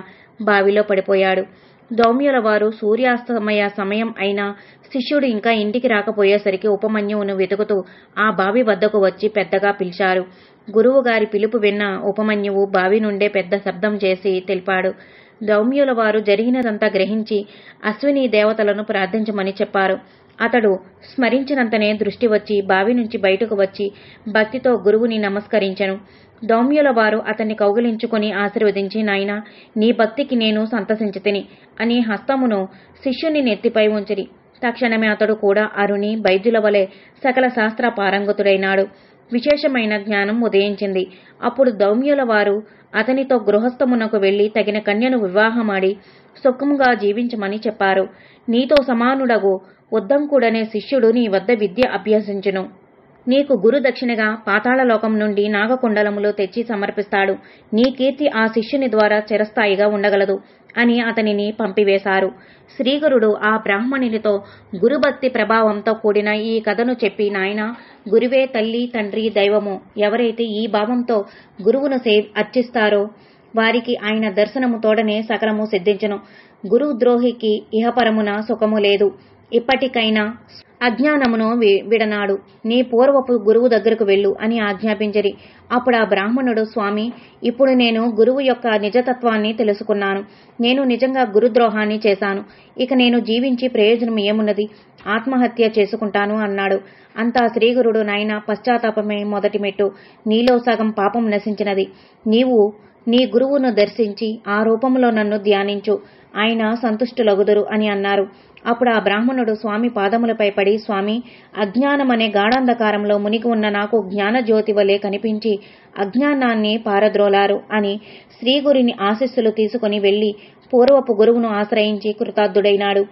బావిలో పడిపోయాడు. దౌమ్యుల వారు సూర్యాస్తమయ సమయం అయినా శిష్యుడు ఇంకా ఇంటికి రాకపోయేసరికి ఉపమన్యువును వెతుకుతూ ఆ బావి వద్దకు వచ్చి పెద్దగా పిలిచారు. గురువుగారి పిలుపు విన్న ఉపమన్యువు బావి నుండే పెద్ద శబ్దం చేసి తెలిపాడు. దౌమ్యుల వారు జరిగినదంతా గ్రహించి అశ్విని దేవతలను ప్రార్థించమని చెప్పారు. అతడు స్మరించినంతనే దృష్టి వచ్చి బావి నుంచి బయటకు వచ్చి భక్తితో గురువుని నమస్కరించెను. దౌమ్యుల వారు అతన్ని కౌగిలించుకుని ఆశీర్వదించి, నాయనా, నీ భక్తికి నేను సంతసించితిని అని హస్తమును శిష్యుని నెత్తిపై ఉంచిరి. తక్షణమే అతడు కూడా అరుణి వైద్యుల వలె సకల శాస్త్ర పారంగతుడైనాడు. విశేషమైన జ్ఞానం ఉదయించింది. అప్పుడు దౌమ్యుల వారు అతనితో గృహస్థమునకు వెళ్లి తగిన కన్యను వివాహమాడి సుఖముగా జీవించమని చెప్పారు. నీతో సమానుడగు ఉద్దంకుడనే శిష్యుడు నీ వద్ద విద్య అభ్యసించును. నీకు గురు దక్షిణగా పాతాళలోకం నుండి నాగకుండలములు తెచ్చి సమర్పిస్తాడు. నీ కీర్తి ఆ శిష్యుని ద్వారా చిరస్థాయిగా ఉండగలదు అని అతనిని పంపివేశారు. శ్రీగురుడు ఆ బ్రాహ్మణునితో గురుభక్తి ప్రభావంతో కూడిన ఈ కథను చెప్పి, నాయనా, గురువే తల్లి, తండ్రి, దైవము. ఎవరైతే ఈ భావంతో గురువును అర్చిస్తారో వారికి ఆయన దర్శనము తోడనే సకలము సిద్ధించును. గురుద్రోహికి ఇహపరమున సుఖము లేదు. ఇప్పటికైనా అజ్ఞానమును విడనాడు, నీ పూర్వపు గురువు దగ్గరకు వెళ్ళు అని ఆజ్ఞాపించరి. అప్పుడు ఆ బ్రాహ్మణుడు, స్వామి, ఇప్పుడు నేను గురువు యొక్క నిజతత్వాన్ని తెలుసుకున్నాను. నేను నిజంగా గురుద్రోహాన్ని చేశాను. ఇక నేను జీవించి ప్రయోజనం ఏమున్నది? ఆత్మహత్య చేసుకుంటాను అన్నాడు. అంతా శ్రీగురుడు, నాయనా, పశ్చాత్తాపమే మొదటి మెట్టు. నీలో సగం పాపం నశించినది. నీవు నీ గురువును దర్శించి ఆ రూపంలో నన్ను ధ్యానించు, ఆయన సంతుష్టులగుదురు అని అన్నారు. అప్పుడు ఆ బ్రాహ్మణుడు స్వామి పాదములపై పడి, స్వామి, అజ్ఞానమనే గాఢాంధకారంలో మునిగి ఉన్న నాకు జ్ఞానజ్యోతి వలె కనిపించి అజ్ఞానాన్ని పారద్రోలారు అని శ్రీగురిని ఆశీస్సులు తీసుకుని వెళ్లి పూర్వపు గురువును ఆశ్రయించి కృతార్థుడైనాడు.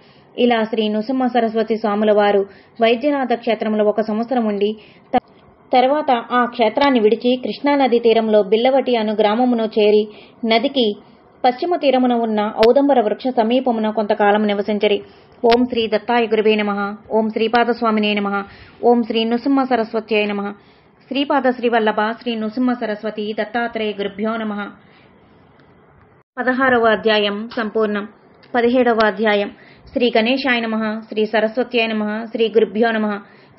ఇలా శ్రీ నృసింహ సరస్వతి స్వాముల వారు వైద్యనాథ క్షేత్రంలో 1 సంవత్సరం ఉండి తర్వాత ఆ క్షేత్రాన్ని విడిచి కృష్ణానది తీరంలో బిల్లవటి అను గ్రామమును చేరి నదికి పశ్చిమ తీరమున ఉన్న ఔదంబర వృక్ష సమీపమున కొంతకాలం నివసించరి. ఓం శ్రీ దత్తాయ గురువే నమః. ఓం శ్రీపాదస్వామినే నమః. ఓం శ్రీ నృసింహ సరస్వత్యై నమః. శ్రీపాద శ్రీవల్లభ శ్రీ నృసింహ సరస్వతి దత్తాత్రేయ గురుభ్యో నమః. 16వ అధ్యాయం సంపూర్ణం. 17వ అధ్యాయం. శ్రీ గణేశాయ నమః. శ్రీ సరస్వత్యై నమః. శ్రీ గురుభ్యో నమః.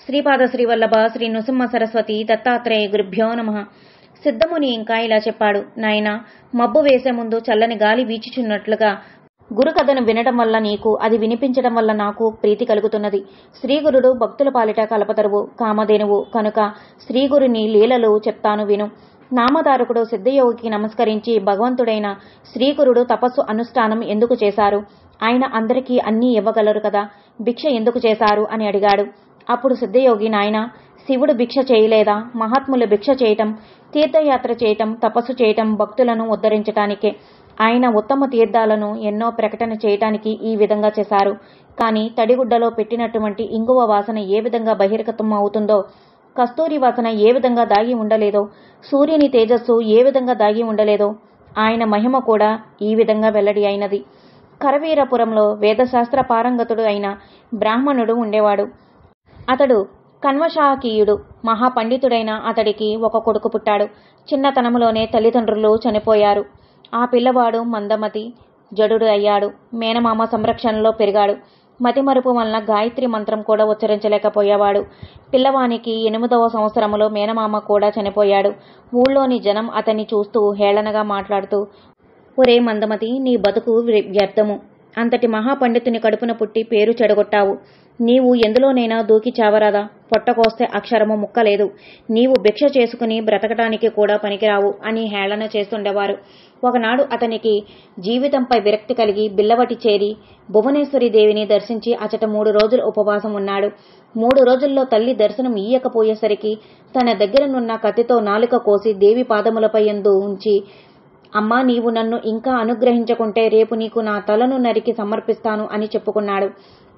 శ్రీపాద శ్రీవల్లభ శ్రీ నృసింహ సరస్వతి దత్తాత్రేయ గురుభ్యో నమః. సిద్ధముని ఇంకా ఇలా చెప్పాడు. నాయనా, మబ్బు వేసే ముందు చల్లని గాలి వీచుచున్నట్లుగా గురు కథను వినటం వల్ల నీకు, అది వినిపించడం వల్ల నాకు ప్రీతి కలుగుతున్నది. శ్రీగురుడు భక్తుల పాలిట కల్పతరువు, కామధేనువు కనుక శ్రీగురుని లీలలు చెప్తాను విను. నామధారకుడు సిద్ధయోగికి నమస్కరించి, భగవంతుడైన శ్రీగురుడు తపస్సు అనుష్ఠానం ఎందుకు చేశారు? ఆయన అందరికీ అన్నీ ఇవ్వగలరు కదా, భిక్ష ఎందుకు చేశారు అని అడిగాడు. అప్పుడు సిద్ధయోగి, నాయనా, శివుడు భిక్ష చేయలేదా? మహాత్ములు భిక్ష చేయటం, తీర్థయాత్ర చేయటం, తపస్సు చేయటం భక్తులను ఉద్ధరించటానికే. ఆయన ఉత్తమ తీర్థాలను ఎన్నో ప్రకటన చేయటానికి ఈ విధంగా చేశారు. కానీ తడిగుడ్డలో పెట్టినటువంటి ఇంగువ వాసన ఏ విధంగా బహిర్గతం అవుతుందో, కస్తూరి వాసన ఏ విధంగా దాగి ఉండలేదో, సూర్యుని తేజస్సు ఏ విధంగా దాగి ఉండలేదో, ఆయన మహిమ కూడా ఈ విధంగా వెల్లడి అయినది. కరవీరపురంలో వేదశాస్త్ర పారంగతుడు అయిన బ్రాహ్మణుడు ఉండేవాడు. అతడు కన్వశాకీయుడు. మహాపండితుడైన అతడికి 1 కొడుకు పుట్టాడు. చిన్నతనములోనే తల్లిదండ్రులు చనిపోయారు. ఆ పిల్లవాడు మందమతి జడుడు అయ్యాడు. మేనమామ సంరక్షణలో పెరిగాడు. మతిమరుపు వలన గాయత్రి మంత్రం కూడా ఉచ్చరించలేకపోయేవాడు. పిల్లవానికి 8వ సంవత్సరములో మేనమామ కూడా చనిపోయాడు. ఊళ్ళోని జనం అతన్ని చూస్తూ హేళనగా మాట్లాడుతూ, ఒరే మందమతి, నీ బతుకు వ్యర్థము. అంతటి మహాపండితుని కడుపున పుట్టి పేరు చెడగొట్టావు. నీవు ఎందులోనైనా దూకి చావరాదా? పొట్టకోస్తే అక్షరము ముక్కలేదు. నీవు భిక్ష చేసుకుని బ్రతకటానికి కూడా పనికిరావు అని హేళన చేస్తుండేవారు. ఒకనాడు అతనికి జీవితంపై విరక్తి కలిగి బిల్లవటి చేరి భువనేశ్వరి దేవిని దర్శించి అచట 3 రోజులు ఉపవాసం ఉన్నాడు. 3 రోజుల్లో తల్లి దర్శనం ఇయ్యకపోయేసరికి తన దగ్గరనున్న కత్తితో నాలుక కోసి దేవి పాదములపై యందు ఉంచి, అమ్మా, నీవు నన్ను ఇంకా అనుగ్రహించకుంటే రేపు నీకు నా తలను నరికి సమర్పిస్తాను అని చెప్పుకున్నాడు.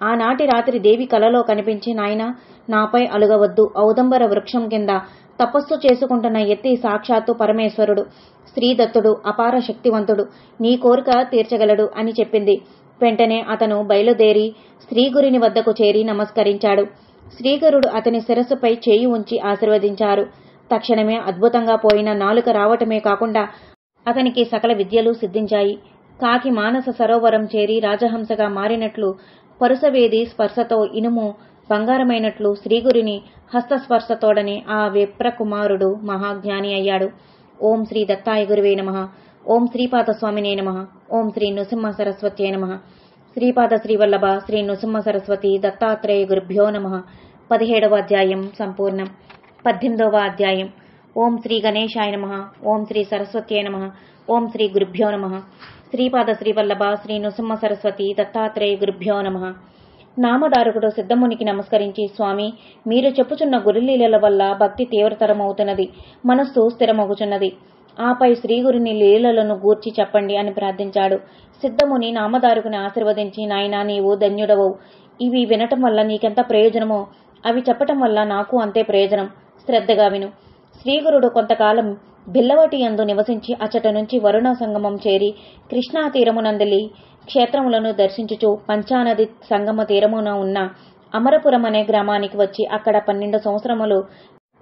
ఆనాటి రాత్రి దేవి కలలో కనిపించి, నాయనా, నాపై అలుగవద్దు. ఔదంబర వృక్షం కింద తపస్సు చేసుకుంటున్న ఎత్తి సాక్షాత్తు పరమేశ్వరుడు శ్రీదత్తుడు, అపార శక్తివంతుడు, నీ కోరిక తీర్చగలడు అని చెప్పింది. వెంటనే అతను బయలుదేరి శ్రీగురుని వద్దకు చేరి నమస్కరించాడు. శ్రీగురుడు అతని శిరస్సుపై చేయి ఉంచి ఆశీర్వదించారు. తక్షణమే అద్భుతంగా పోయిన నాలుక రావటమే కాకుండా అతనికి సకల విద్యలు సిద్ధించాయి. కాకి మానస సరోవరం చేరి రాజహంసగా మారినట్లు, పరుసవేది స్పర్శతో ఇనుము బంగారమైనట్లు శ్రీగురుని హస్తస్పర్శతోడనే ఆ విప్రకుమారుడు మహాజ్ఞాని అయ్యాడు. ఓం శ్రీ దత్తాయ గురువే నమః. ఓం శ్రీపాదస్వామినే నమః. ఓం శ్రీ నృసింహ సరస్వత్యై నమః. శ్రీపాద శ్రీవల్లభ శ్రీ నృసింహ సరస్వతి దత్తాత్రేయ గురుభ్యో నమః. 17వ అధ్యాయం సంపూర్ణం. 18వ అధ్యాయం. ఓం శ్రీ గణేశాయ నమః. ఓం శ్రీ సరస్వత్యై నమః. ఓం శ్రీ గురుభ్యో నమః. శ్రీపాద శ్రీవల్లభ శ్రీ నృసింహ సరస్వతి దత్తాత్రేయ గురుభ్యో నమః. నామధారకుడు సిద్ధమునికి నమస్కరించి, స్వామి, మీరు చెప్పుచున్న గురులీలల వల్ల భక్తి తీవ్రతరమవుతున్నది, మనస్సు స్థిరమగుచున్నది. ఆపై శ్రీగురుని లీలలను గూర్చి చెప్పండి అని ప్రార్థించాడు. సిద్ధముని నామధారకుని ఆశీర్వదించి, నాయనా, నీవు ధన్యుడవవు. ఇవి వినటం వల్ల నీకెంత ప్రయోజనమో అవి చెప్పటం వల్ల నాకు అంతే ప్రయోజనం. శ్రద్ధగా విను. శ్రీగురుడు కొంతకాలం బిల్లవటి యందు నివసించి అచట నుంచి వరుణ సంగమం చేరి కృష్ణా తీరమునందలి క్షేత్రములను దర్శించుచు పంచానది సంగమ తీరమున ఉన్న అమరపురం అనే గ్రామానికి వచ్చి అక్కడ 12 సంవత్సరములు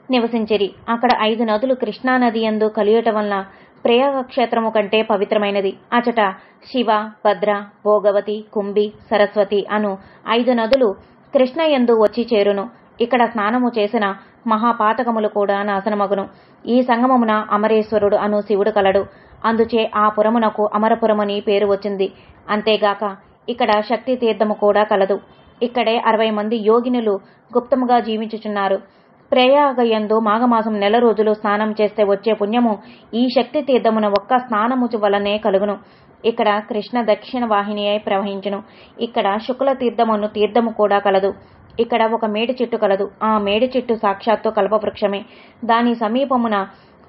నివసించిరి. అక్కడ 5 నదులు కృష్ణానది యందు కలియుట వలన ప్రయాగ క్షేత్రము కంటే పవిత్రమైనది. అచట శివ, భద్ర, భోగవతి, కుంభి, సరస్వతి అను 5 నదులు కృష్ణ యందు వచ్చి చేరును. ఇక్కడ స్నానము చేసిన మహాపాతకములు కూడా నాశనమగును. ఈ సంగమమున అమరేశ్వరుడు అను శివుడు కలడు. అందుచే ఆ పురమునకు అమరపురమని పేరు వచ్చింది. అంతేగాక ఇక్కడ శక్తి తీర్థము కూడా కలదు. ఇక్కడే 60 మంది యోగినులు గుప్తముగా జీవించుచున్నారు. ప్రయాగయందు మాఘమాసం 1 రోజులు స్నానం చేస్తే వచ్చే పుణ్యము ఈ శక్తి తీర్థమున ఒక్క స్నానము వలనే కలుగును. ఇక్కడ కృష్ణ దక్షిణ వాహిని అయి ప్రవహించును. ఇక్కడ శుక్ల తీర్థమును తీర్థము కూడా కలదు. ఇక్కడ ఒక మేడి చెట్టు కలదు. ఆ మేడి చెట్టు సాక్షాత్తు కల్పవృక్షమే. దాని సమీపమున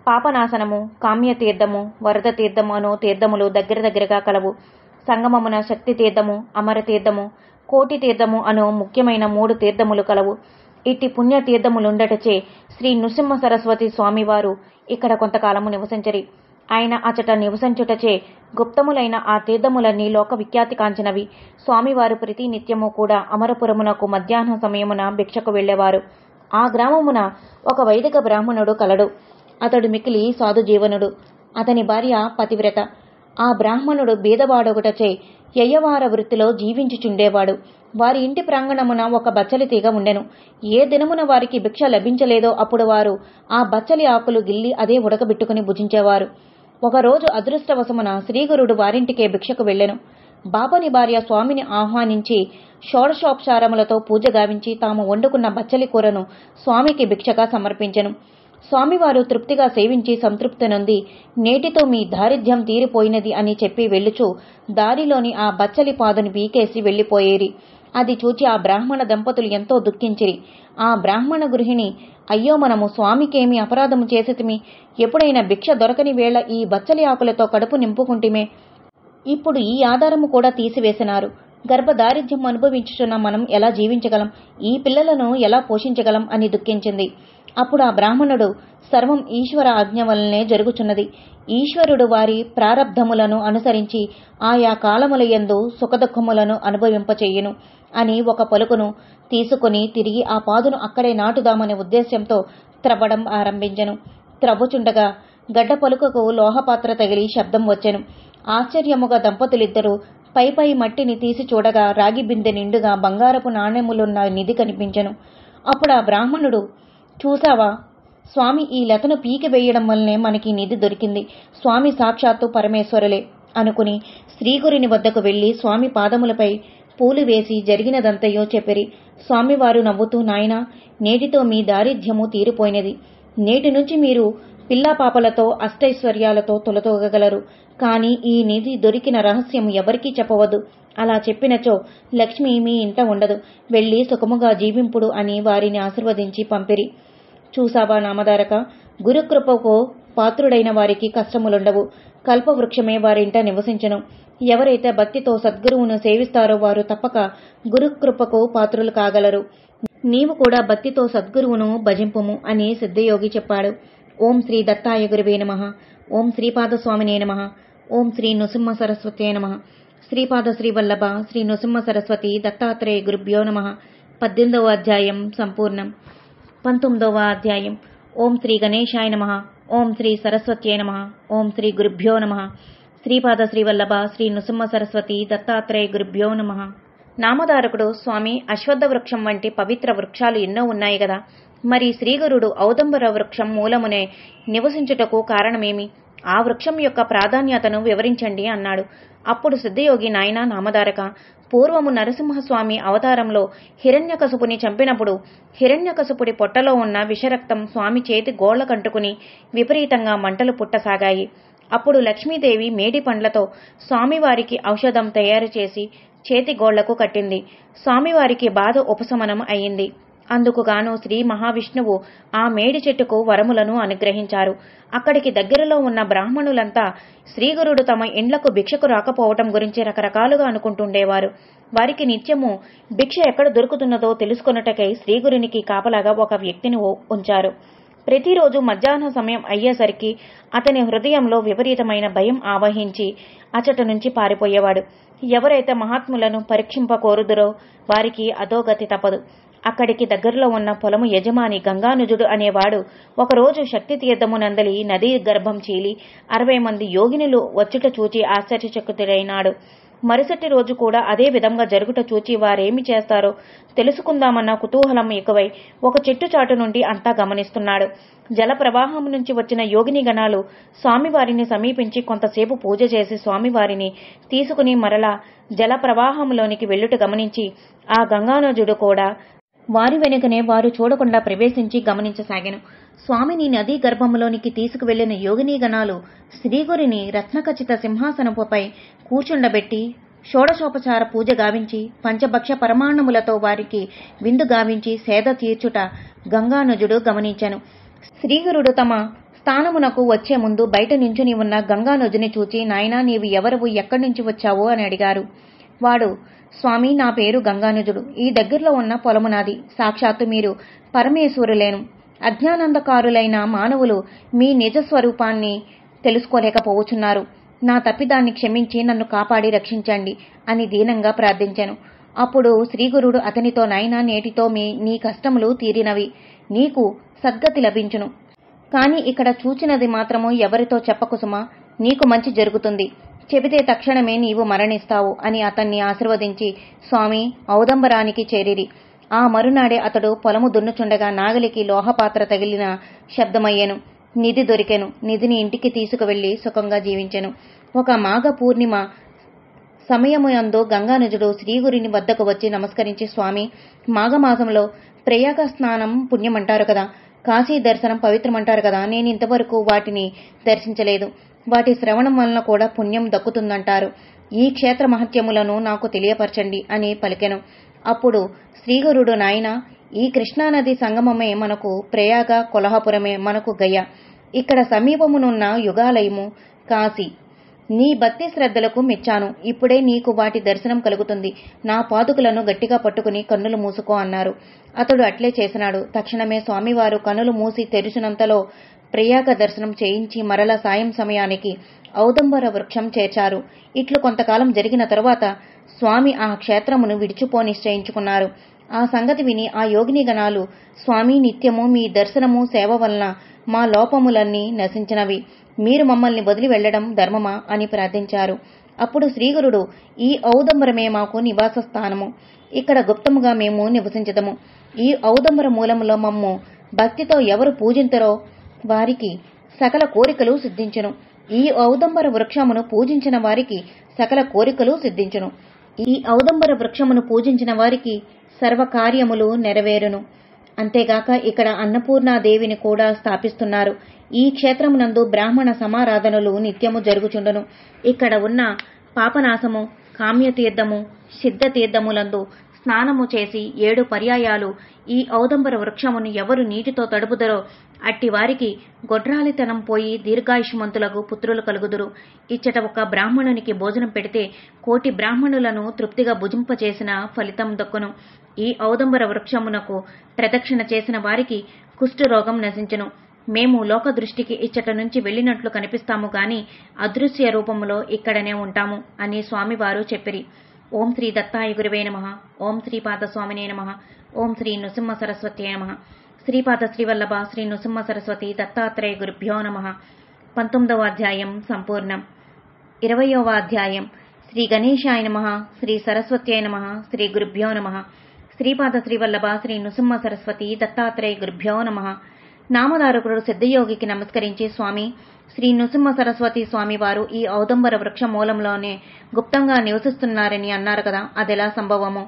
పాపనాశనము, కామ్యతీర్థము, వరద తీర్థము అను తీర్థములు దగ్గరగా కలవు. సంగమమున శక్తి తీర్థము, అమర తీర్థము, కోటి తీర్థము అను ముఖ్యమైన 3 తీర్థములు కలవు. ఇట్టి పుణ్య తీర్థములుండటచే శ్రీ నృసింహ సరస్వతి స్వామివారు ఇక్కడ కొంతకాలము నివసించరి. ఆయన అచట నివసించుటచే గుప్తములైన ఆ తీర్థములన్నీ లోక విఖ్యాతి కాంచినవి. స్వామివారు ప్రతి నిత్యము కూడా అమరపురమునకు మధ్యాహ్న సమయమున భిక్షకు వెళ్లేవారు. ఆ గ్రామమున ఒక వైదిక బ్రాహ్మణుడు కలడు. అతడు మిక్కిలి సాధుజీవనుడు. అతని భార్య పతివ్రత. ఆ బ్రాహ్మణుడు బీదవాడొకటచే యయ్యవార వృత్తిలో జీవించుచుండేవాడు. వారి ఇంటి ప్రాంగణమున ఒక బచ్చలి తీగ ఉండెను. ఏ దినమున వారికి భిక్ష లభించలేదో అప్పుడు వారు ఆ బచ్చలి ఆకులు గిల్లి అదే ఉడకబెట్టుకుని భుజించేవారు. ఒకరోజు అదృష్టవశమున శ్రీగురుడు వారింటికే భిక్షకు వెళ్లెను. బాబని భార్య స్వామిని ఆహ్వానించి షోడశోపచారములతో పూజ గావించి తాము వండుకున్న బచ్చలి కూరను స్వామికి భిక్షగా సమర్పించెను. స్వామివారు తృప్తిగా సేవించి సంతృప్తి నొంది నేటితో మీ దారిద్ర్యం తీరిపోయినది అని చెప్పి వెళ్ళుచు దారిలోని ఆ బచ్చలి పాదుని పీకేసి వెళ్లిపోయేరి. అది చూచి ఆ బ్రాహ్మణ దంపతులు ఎంతో దుఃఖించిరి. ఆ బ్రాహ్మణ గృహిణి, అయ్యో మనము స్వామికేమి అపరాధము చేసితిమి? ఎప్పుడైనా భిక్ష దొరకని వేళ ఈ బచ్చలి ఆకులతో కడుపు నింపుకుంటిమే. ఇప్పుడు ఈ ఆధారము కూడా తీసివేసినారు. గర్భదారిద్ర్యం అనుభవించుచున్న మనం ఎలా జీవించగలం? ఈ పిల్లలను ఎలా పోషించగలం అని దుఃఖించింది. అప్పుడు ఆ బ్రాహ్మణుడు, సర్వం ఈశ్వర ఆజ్ఞ వలనే జరుగుచున్నది. ఈశ్వరుడు వారి ప్రారబ్ధములను అనుసరించి ఆయా కాలములయందు సుఖదుఖములను అనుభవింపచేయును అని ఒక పలుకును తీసుకుని తిరిగి ఆ పాదును అక్కడే నాటుదామనే ఉద్దేశ్యంతో త్రవ్వడం ఆరంభించెను. త్రవ్వుచుండగా గడ్డ పలుకకు లోహపాత్ర తగిలి శబ్దం వచ్చెను. ఆశ్చర్యముగా దంపతులిద్దరూ పై మట్టిని తీసి చూడగా రాగి బిందె నిండుగా బంగారపు నాణెములున్న నిధి కనిపించెను. అప్పుడు ఆ బ్రాహ్మణుడు, చూసావా స్వామి, ఈ లతను పీకి వేయడం వల్లనే మనకి నిధి దొరికింది. స్వామి సాక్షాత్తు పరమేశ్వరులే అనుకుని శ్రీగురుని వద్దకు వెళ్లి స్వామి పాదములపై పూలు వేసి జరిగినదంతయో చెప్పిరి. స్వామివారు నవ్వుతూ, నాయనా, నేటితో మీ దారిద్ర్యము తీరిపోయినది. నేటి నుంచి మీరు పిల్లాపాపలతో అష్టైశ్వర్యాలతో తొలతూగగలరు. కాని ఈ నిధి దొరికిన రహస్యం ఎవరికీ చెప్పవద్దు. అలా చెప్పినచో లక్ష్మి మీ ఇంట ఉండదు. వెళ్లి సుఖముగా జీవింపుడు అని వారిని ఆశీర్వదించి పంపిరి. చూసావా నామధారక, గురుకృపకు పాత్రుడైన వారికి కష్టములుండవు. కల్పవృక్షమే వారింట నివసించును. ఎవరైతే భక్తితో సద్గురువును సేవిస్తారో వారు తప్పక గురుకృపకు పాత్రులు కాగలరు. నీవు కూడా భక్తితో సద్గురువును భజింపుము అని సిద్ధయోగి చెప్పాడు. ఓం శ్రీ దత్తాయ గురువే నమః. ఓం శ్రీపాదస్వామినే నమః. ఓం శ్రీ నృసింహ సరస్వతే నమః. శ్రీపాద శ్రీవల్లభ శ్రీ నృసింహ సరస్వతి దత్తాత్రేయ గురుభ్యో నమః. 18వ అధ్యాయం సంపూర్ణం. 19వ అధ్యాయం. ఓం శ్రీ గణేశాయ నమః. ఓం శ్రీ సరస్వత్యై నమః. ఓం శ్రీ గురుభ్యో నమః. శ్రీపాద శ్రీవల్లభ శ్రీ నృసింహ సరస్వతి దత్తాత్రేయ గురుభ్యో నమః. నామధారకుడు స్వామి అశ్వత్థ వృక్షం వంటి పవిత్ర వృక్షాలు ఎన్నో ఉన్నాయి గదా, మరి శ్రీగురుడు ఔదంబర వృక్షం మూలమునే నివసించుటకు కారణమేమి? ఆ వృక్షం యొక్క ప్రాధాన్యతను వివరించండి అన్నాడు. అప్పుడు సిద్ధయోగి, నాయనా నామధారక, పూర్వము నరసింహస్వామి అవతారంలో హిరణ్యకశపుని చంపినప్పుడు హిరణ్యకశపుడి పొట్టలో ఉన్న విషరక్తం స్వామి చేతి గోళ్లకంటుకుని విపరీతంగా మంటలు పుట్టసాగాయి. అప్పుడు లక్ష్మీదేవి మేడి పండ్లతో స్వామివారికి ఔషధం తయారు చేసి చేతి గోళ్లకు కట్టింది. స్వామివారికి బాధ ఉపశమనం అయింది. అందుకుగాను శ్రీ మహావిష్ణువు ఆ మేడి చెట్టుకు వరములను అనుగ్రహించారు. అక్కడికి దగ్గరలో ఉన్న బ్రాహ్మణులంతా శ్రీగురుడు తమ ఇండ్లకు భిక్షకు రాకపోవటం గురించి రకరకాలుగా అనుకుంటుండేవారు. వారికి నిత్యము భిక్ష ఎక్కడ దొరుకుతున్నదో తెలుసుకొనుటకై శ్రీగురునికి కాపలాగా ఒక వ్యక్తిని ఉంచారు. ప్రతిరోజు మధ్యాహ్న సమయం అయ్యేసరికి అతని హృదయంలో విపరీతమైన భయం ఆవహించి అచట నుంచి పారిపోయేవాడు. ఎవరైతే మహాత్ములను పరీక్షింపకోరుదురో వారికి అధోగతి తప్పదు. అక్కడికి దగ్గరలో ఉన్న పొలము యజమాని గంగానుజుడు అనేవాడు ఒకరోజు శక్తి తీర్థమునందలి నదీ గర్భం చీలి 60 మంది యోగినులు వచ్చుట చూచి ఆశ్చర్యచకితుడైనాడు. మరుసటి రోజు కూడా అదే విధంగా జరుగుట చూచి వారేమి చేస్తారో తెలుసుకుందామన్న కుతూహలం ఎక్కువై ఒక చెట్టు చాటు నుండి అంతా గమనిస్తున్నాడు. జల ప్రవాహం నుంచి వచ్చిన యోగిని గణాలు స్వామివారిని సమీపించి కొంతసేపు పూజ చేసి స్వామివారిని తీసుకుని మరలా జల ప్రవాహంలోనికి వెళ్ళుట గమనించి ఆ గంగానుజుడు కూడా వారి వెనుకనే వారు చూడకుండా ప్రవేశించి గమనించసాగాను. స్వామిని నదీ గర్భంలోనికి తీసుకువెళ్లిన యోగిని గణాలు శ్రీగురిని రత్నఖచిత సింహాసనపుపై కూర్చుండబెట్టి షోడశోపచార పూజ గావించి పంచభక్ష పరమాణములతో వారికి విందు గావించి సేద తీర్చుట గంగానుజుడు గమనించాను. శ్రీగురుడు తమ స్థానమునకు వచ్చే ముందు బయట నించుని ఉన్న గంగానుజుని చూచి, నాయనా, నీవు ఎవరవు, ఎక్కడి నుంచి వచ్చావు అని అడిగారు. వాడు, స్వామి, నా పేరు గంగానుజుడు. ఈ దగ్గరలో ఉన్న పొలము నాది. సాక్షాత్తు మీరు పరమేశ్వరులేను. అజ్ఞానందకారులైన మానవులు మీ నిజస్వరూపాన్ని తెలుసుకోలేకపోవచ్చున్నారు. నా తప్పిదాన్ని క్షమించి నన్ను కాపాడి రక్షించండి అని దీనంగా ప్రార్థించాను. అప్పుడు శ్రీగురుడు అతనితో, నాయనా, నేటితో నీ కష్టములు తీరినవి. నీకు సద్గతి లభించును. కాని ఇక్కడ చూచినది మాత్రము ఎవరితో చెప్పకుసుమా. నీకు మంచి జరుగుతుంది. చెబితే తక్షణమే నీవు మరణిస్తావు అని అతన్ని ఆశీర్వదించి స్వామి ఔదంబరానికి చేరిరి. ఆ మరునాడే అతడు పొలము దున్నుచుండగా నాగలికి లోహపాత్ర తగిలిన శబ్దమయ్యెను. నిధి దొరికెను. నిధిని ఇంటికి తీసుకువెళ్లి సుఖంగా జీవించెను. ఒక మాఘ పూర్ణిమ సమయముయందు గంగానుజుడు శ్రీగురిని వద్దకు వచ్చి నమస్కరించి, స్వామి, మాఘమాసంలో ప్రయాగ స్నానం పుణ్యమంటారు కదా, కాశీ దర్శనం పవిత్రమంటారు కదా, నేనింతవరకు వాటిని దర్శించలేదు. వాటి శ్రవణం వలన కూడా పుణ్యం దక్కుతుందంటారు. ఈ క్షేత్ర మహత్యములను నాకు తెలియపరచండి అని పలికెను. అప్పుడు శ్రీగురుడు, నాయనా, ఈ కృష్ణానది సంగమమే మనకు ప్రయాగ, కొల్హాపురమే మనకు గయ. ఇక్కడ సమీపమునున్న యుగాలయము కాశీ. నీ భక్తి శ్రద్ధలకు మెచ్చాను. ఇప్పుడే నీకు వాటి దర్శనం కలుగుతుంది. నా పాదుకులను గట్టిగా పట్టుకుని కన్నులు మూసుకో అన్నారు. అతడు అట్లే చేసినాడు. తక్షణమే స్వామివారు కన్నులు మూసి తెరిచినంతలో ప్రయాగ దర్శనం చేయించి మరల సాయం సమయానికి ఔదంబర వృక్షం చేర్చారు. ఇట్లు కొంతకాలం జరిగిన తరువాత స్వామి ఆ క్షేత్రమును విడిచిపో నిశ్చయించుకున్నారు. ఆ సంగతి విని ఆ యోగిని గణాలు, స్వామి, నిత్యము మీ దర్శనము సేవ వలన మా లోపములన్నీ నశించినవి. మీరు మమ్మల్ని వదిలి వెళ్లడం ధర్మమా అని ప్రార్థించారు. అప్పుడు శ్రీగురుడు, ఈ ఔదంబరమే మాకు నివాస స్థానము. ఇక్కడ గుప్తముగా మేము నివసించదము. ఈ ఔదంబర మూలములో మమ్ము భక్తితో ఎవరు పూజించరో వారికి సకల కోరికలు సిద్ధించును. ఈ ఔదంబర వృక్షమును పూజించిన వారికి సకల కోరికలు సిద్ధించును. ఈ ఔదంబర వృక్షమును పూజించిన వారికి సర్వకార్యములు నెరవేరును. అంతేగాక ఇక్కడ అన్నపూర్ణాదేవిని కూడా స్థాపిస్తున్నారు. ఈ క్షేత్రమునందు బ్రాహ్మణ సమారాధనలు నిత్యము జరుగుచుండును. ఇక్కడ ఉన్న పాపనాశము, కామ్యతీర్థము, సిద్ధతీర్థములందు స్నానము చేసి 7 పర్యాయాలు ఈ ఔదంబర వృక్షమును ఎవరు నీటితో తడుపుదరో అట్టి వారికి గొడ్రాలితనం పోయి దీర్ఘాయుష్మంతులకు పుత్రులు కలుగుదురు. ఇచ్చట ఒక బ్రాహ్మణునికి భోజనం పెడితే 1,000,000 బ్రాహ్మణులను తృప్తిగా భుజింపచేసిన ఫలితం దక్కును. ఈ ఔదంబర వృక్షమునకు ప్రదక్షిణ చేసిన వారికి కుష్ఠరోగం నశించును. మేము లోక దృష్టికి ఇచ్చట నుంచి వెళ్ళినట్లు కనిపిస్తాము గాని అదృశ్య రూపములో ఇక్కడనే ఉంటాము అని స్వామివారు చెప్పిరి. ఓం శ్రీ దత్తాయ గురువే నమః. ఓం శ్రీపాద స్వామినే నమః. ఓం శ్రీ నృసింహ సరస్వత్యే నమః. శ్రీపాద శ్రీవల్లభ శ్రీ నృసింహ సరస్వతి దత్తాత్రేయ గురుభ్యో నమః. 19వ అధ్యాయం సంపూర్ణం. 20వ అధ్యాయం. శ్రీ గణేశాయ నమః. శ్రీ సరస్వత్యే నమః. శ్రీ గురుభ్యో నమః. శ్రీపాద శ్రీవల్లభ శ్రీ నృసింహ సరస్వతి దత్తాత్రేయ గురుభ్యో నమః. నామధారకుడు సిద్ధయోగికి నమస్కరించి, స్వామి, శ్రీ నృసింహ సరస్వతి స్వామి వారు ఈ ఔదంబర వృక్ష మూలంలోనే గుప్తంగా నివసిస్తున్నారని అన్నారు కదా, అదెలా సంభవము?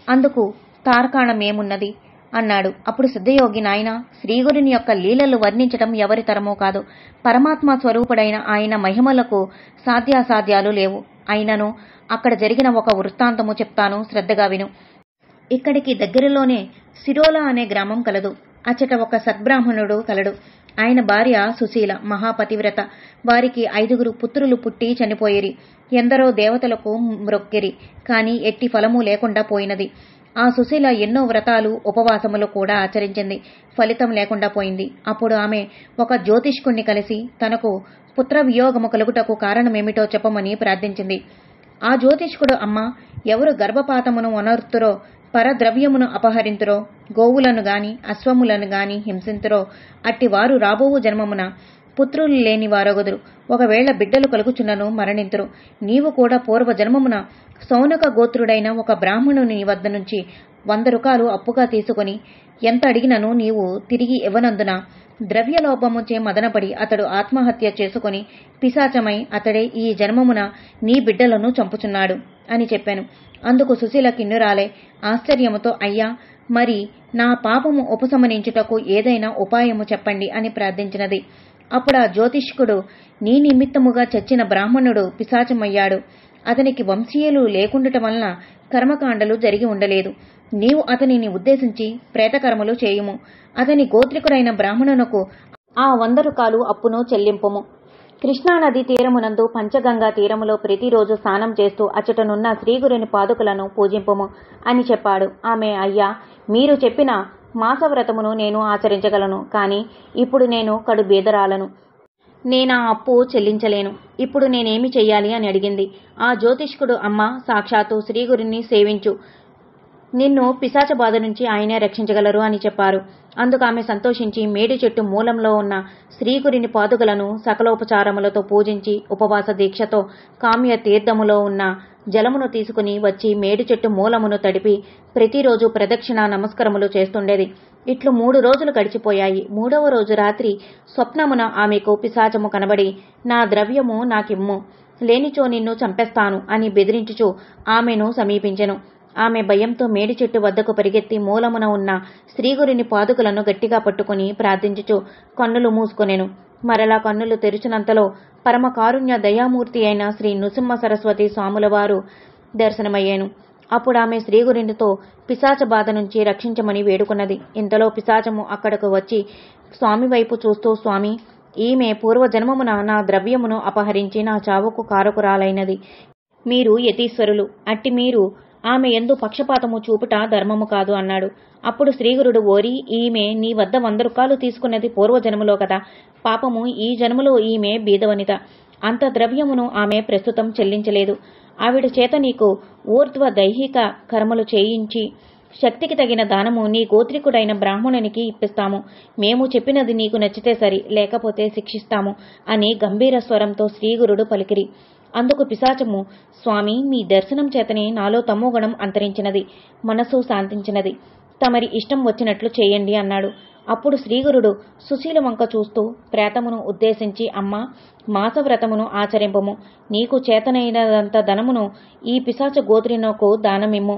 అందుకు తార్కాణమేమున్నది అన్నాడు. అప్పుడు సిద్ధయోగి, నాయన, శ్రీగురుని యొక్క లీలలు వర్ణించటం ఎవరి తరమూ కాదు. పరమాత్మ స్వరూపుడైన ఆయన మహిమలకు సాధ్యాసాధ్యాలు లేవు. అయినను అక్కడ జరిగిన ఒక వృత్తాంతము చెప్తాను, శ్రద్ధగా విను. ఇక్కడికి దగ్గరలోనే సిరోలా అనే గ్రామం కలదు. అచ్చట ఒక సద్బ్రాహ్మణుడు కలడు. ఆయన భార్య సుశీల, మహాపతివ్రత. వారికి 5 పుత్రులు పుట్టి చనిపోయిరి. ఎందరో దేవతలకు మ్రొక్కిరి. కాని ఎట్టి ఫలము లేకుండా పోయినది. ఆ సుశీల ఎన్నో వ్రతాలు, ఉపవాసములు కూడా ఆచరించింది. ఫలితం లేకుండా పోయింది. అప్పుడు ఆమె ఒక జ్యోతిష్కుణ్ణి కలిసి తనకు పుత్ర వియోగము కలుగుటకు కారణమేమిటో చెప్పమని ప్రార్థించింది. ఆ జ్యోతిష్కుడు, అమ్మ, ఎవరు గర్భపాతమును వనర్తురో, పరద్రవ్యమును అపహరింతురో, గోవులను గాని అశ్వములను గాని హింసింతురో అట్టి వారు రాబోవు జన్మమున పుత్రులు లేని వారొగదురు. ఒకవేళ బిడ్డలు కలుగుచున్నను మరణింతురు. నీవు కూడా పూర్వ జన్మమున సౌనక గోత్రుడైన ఒక బ్రాహ్మణుని వద్ద నుంచి 100 రూపాయలు అప్పుగా తీసుకుని ఎంత అడిగినను నీవు తిరిగి ఇవ్వనందున ద్రవ్యలోపముచే మదనపడి అతడు ఆత్మహత్య చేసుకుని పిశాచమై అతడే ఈ జన్మమున నీ బిడ్డలను చంపుచున్నాడు అని చెప్పాను. అందుకు సుశీల కిన్నురాలే ఆశ్చర్యముతో, అయ్యా, మరి నా పాపము ఉపశమనించుటకు ఏదైనా ఉపాయము చెప్పండి అని ప్రార్థించినది. అప్పుడు ఆ జ్యోతిష్కుడు, నీ నిమిత్తముగా చచ్చిన బ్రాహ్మణుడు పిశాచమయ్యాడు. అతనికి వంశీయులు లేకుండటం వలన కర్మకాండలు జరిగి ఉండలేదు. నీవు అతనిని ఉద్దేశించి ప్రేతకర్మలు చేయుము. అతని గోత్రికుడైన బ్రాహ్మణునకు ఆ 100 రూపాయలు అప్పును చెల్లింపుము. కృష్ణానది తీరమునందు పంచగంగా తీరములో ప్రతిరోజు స్నానం చేస్తూ అచ్చటనున్న శ్రీగురుని పాదుకలను పూజింపుము అని చెప్పాడు. ఆమె, అయ్యా, మీరు చెప్పిన మాసవ్రతమును నేను ఆచరించగలను, కానీ ఇప్పుడు నేను కడు బీదరాలను, నేనా అప్పు చెల్లించలేను. ఇప్పుడు నేనేమి చెయ్యాలి అని అడిగింది. ఆ జ్యోతిష్కుడు, అమ్మ, సాక్షాత్తు శ్రీగురుని సేవించు, నిన్ను పిశాచ బాధ నుంచి ఆయనే రక్షించగలరు అని చెప్పారు. అందుకు ఆమె సంతోషించి మేడి చెట్టు మూలంలో ఉన్న శ్రీగురిని పాదుకలను సకలోపచారములతో పూజించి ఉపవాస దీక్షతో కామ్య తీర్థములో ఉన్న జలమును తీసుకుని వచ్చి మేడి చెట్టు మూలమును తడిపి ప్రతిరోజు ప్రదక్షిణ నమస్కారములు చేస్తుండేది. ఇట్లు 3 రోజులు గడిచిపోయాయి. 3వ రోజు రాత్రి స్వప్నమున ఆమెకు పిశాచము కనబడి, నా ద్రవ్యము నాకిమ్ము, లేనిచో నిన్ను చంపేస్తాను అని బెదిరించుచు ఆమెను సమీపించెను. ఆమె భయంతో మేడి చెట్టు వద్దకు పరిగెత్తి మూలమున ఉన్న శ్రీగురిని పాదుకలను గట్టిగా పట్టుకుని ప్రార్థించుచు కన్నులు మూసుకొనెను. మరలా కన్నులు తెరిచినంతలో పరమ కారుణ్య దయామూర్తి అయిన శ్రీ నృసింహ సరస్వతి స్వాముల వారు దర్శనమయ్యాను. అప్పుడు ఆమె శ్రీగురినితో పిశాచ బాధ నుంచి రక్షించమని వేడుకున్నది. ఇంతలో పిశాచము అక్కడకు వచ్చి స్వామి వైపు చూస్తూ, స్వామి, ఈమె పూర్వజన్మమున నా ద్రవ్యమును అపహరించి నా చావుకు కారకురాలైనది. మీరు యతీశ్వరులు, అట్టి మీరు ఆమె యందు పక్షపాతము చూపుట ధర్మము కాదు అన్నాడు. అప్పుడు శ్రీగురుడు, ఓరి, ఈమె నీ వద్ద 100 రూపాయలు తీసుకున్నది పూర్వజన్మలో కదా, పాపము ఈ జన్మలో ఈమె బీదవనిత, అంత ద్రవ్యమును ఆమె ప్రస్తుతం చెల్లించలేదు. ఆవిడ చేత నీకు ఊర్ధ్వ దైహిక కర్మలు చేయించి శక్తికి తగిన దానము నీ గోత్రికుడైన బ్రాహ్మణునికి ఇప్పిస్తాము. మేము చెప్పినది నీకు నచ్చితే సరి, లేకపోతే శిక్షిస్తాము అని గంభీర స్వరంతో శ్రీగురుడు పలికిరి. అందుకు పిశాచము, స్వామి, మీ దర్శనం చేతనే నాలో తమోగుణం అంతరించినది, మనసు శాంతించినది, తమరి ఇష్టం వచ్చినట్లు చేయండి అన్నాడు. అప్పుడు శ్రీగురుడు సుశీల వంక చూస్తూ ప్రేతమును ఉద్దేశించి, అమ్మ, మాసవ్రతమును ఆచరింపము, నీకు చేతనైనదంత ధనమును ఈ పిశాచ గోత్రినకు దానమిమ్ము,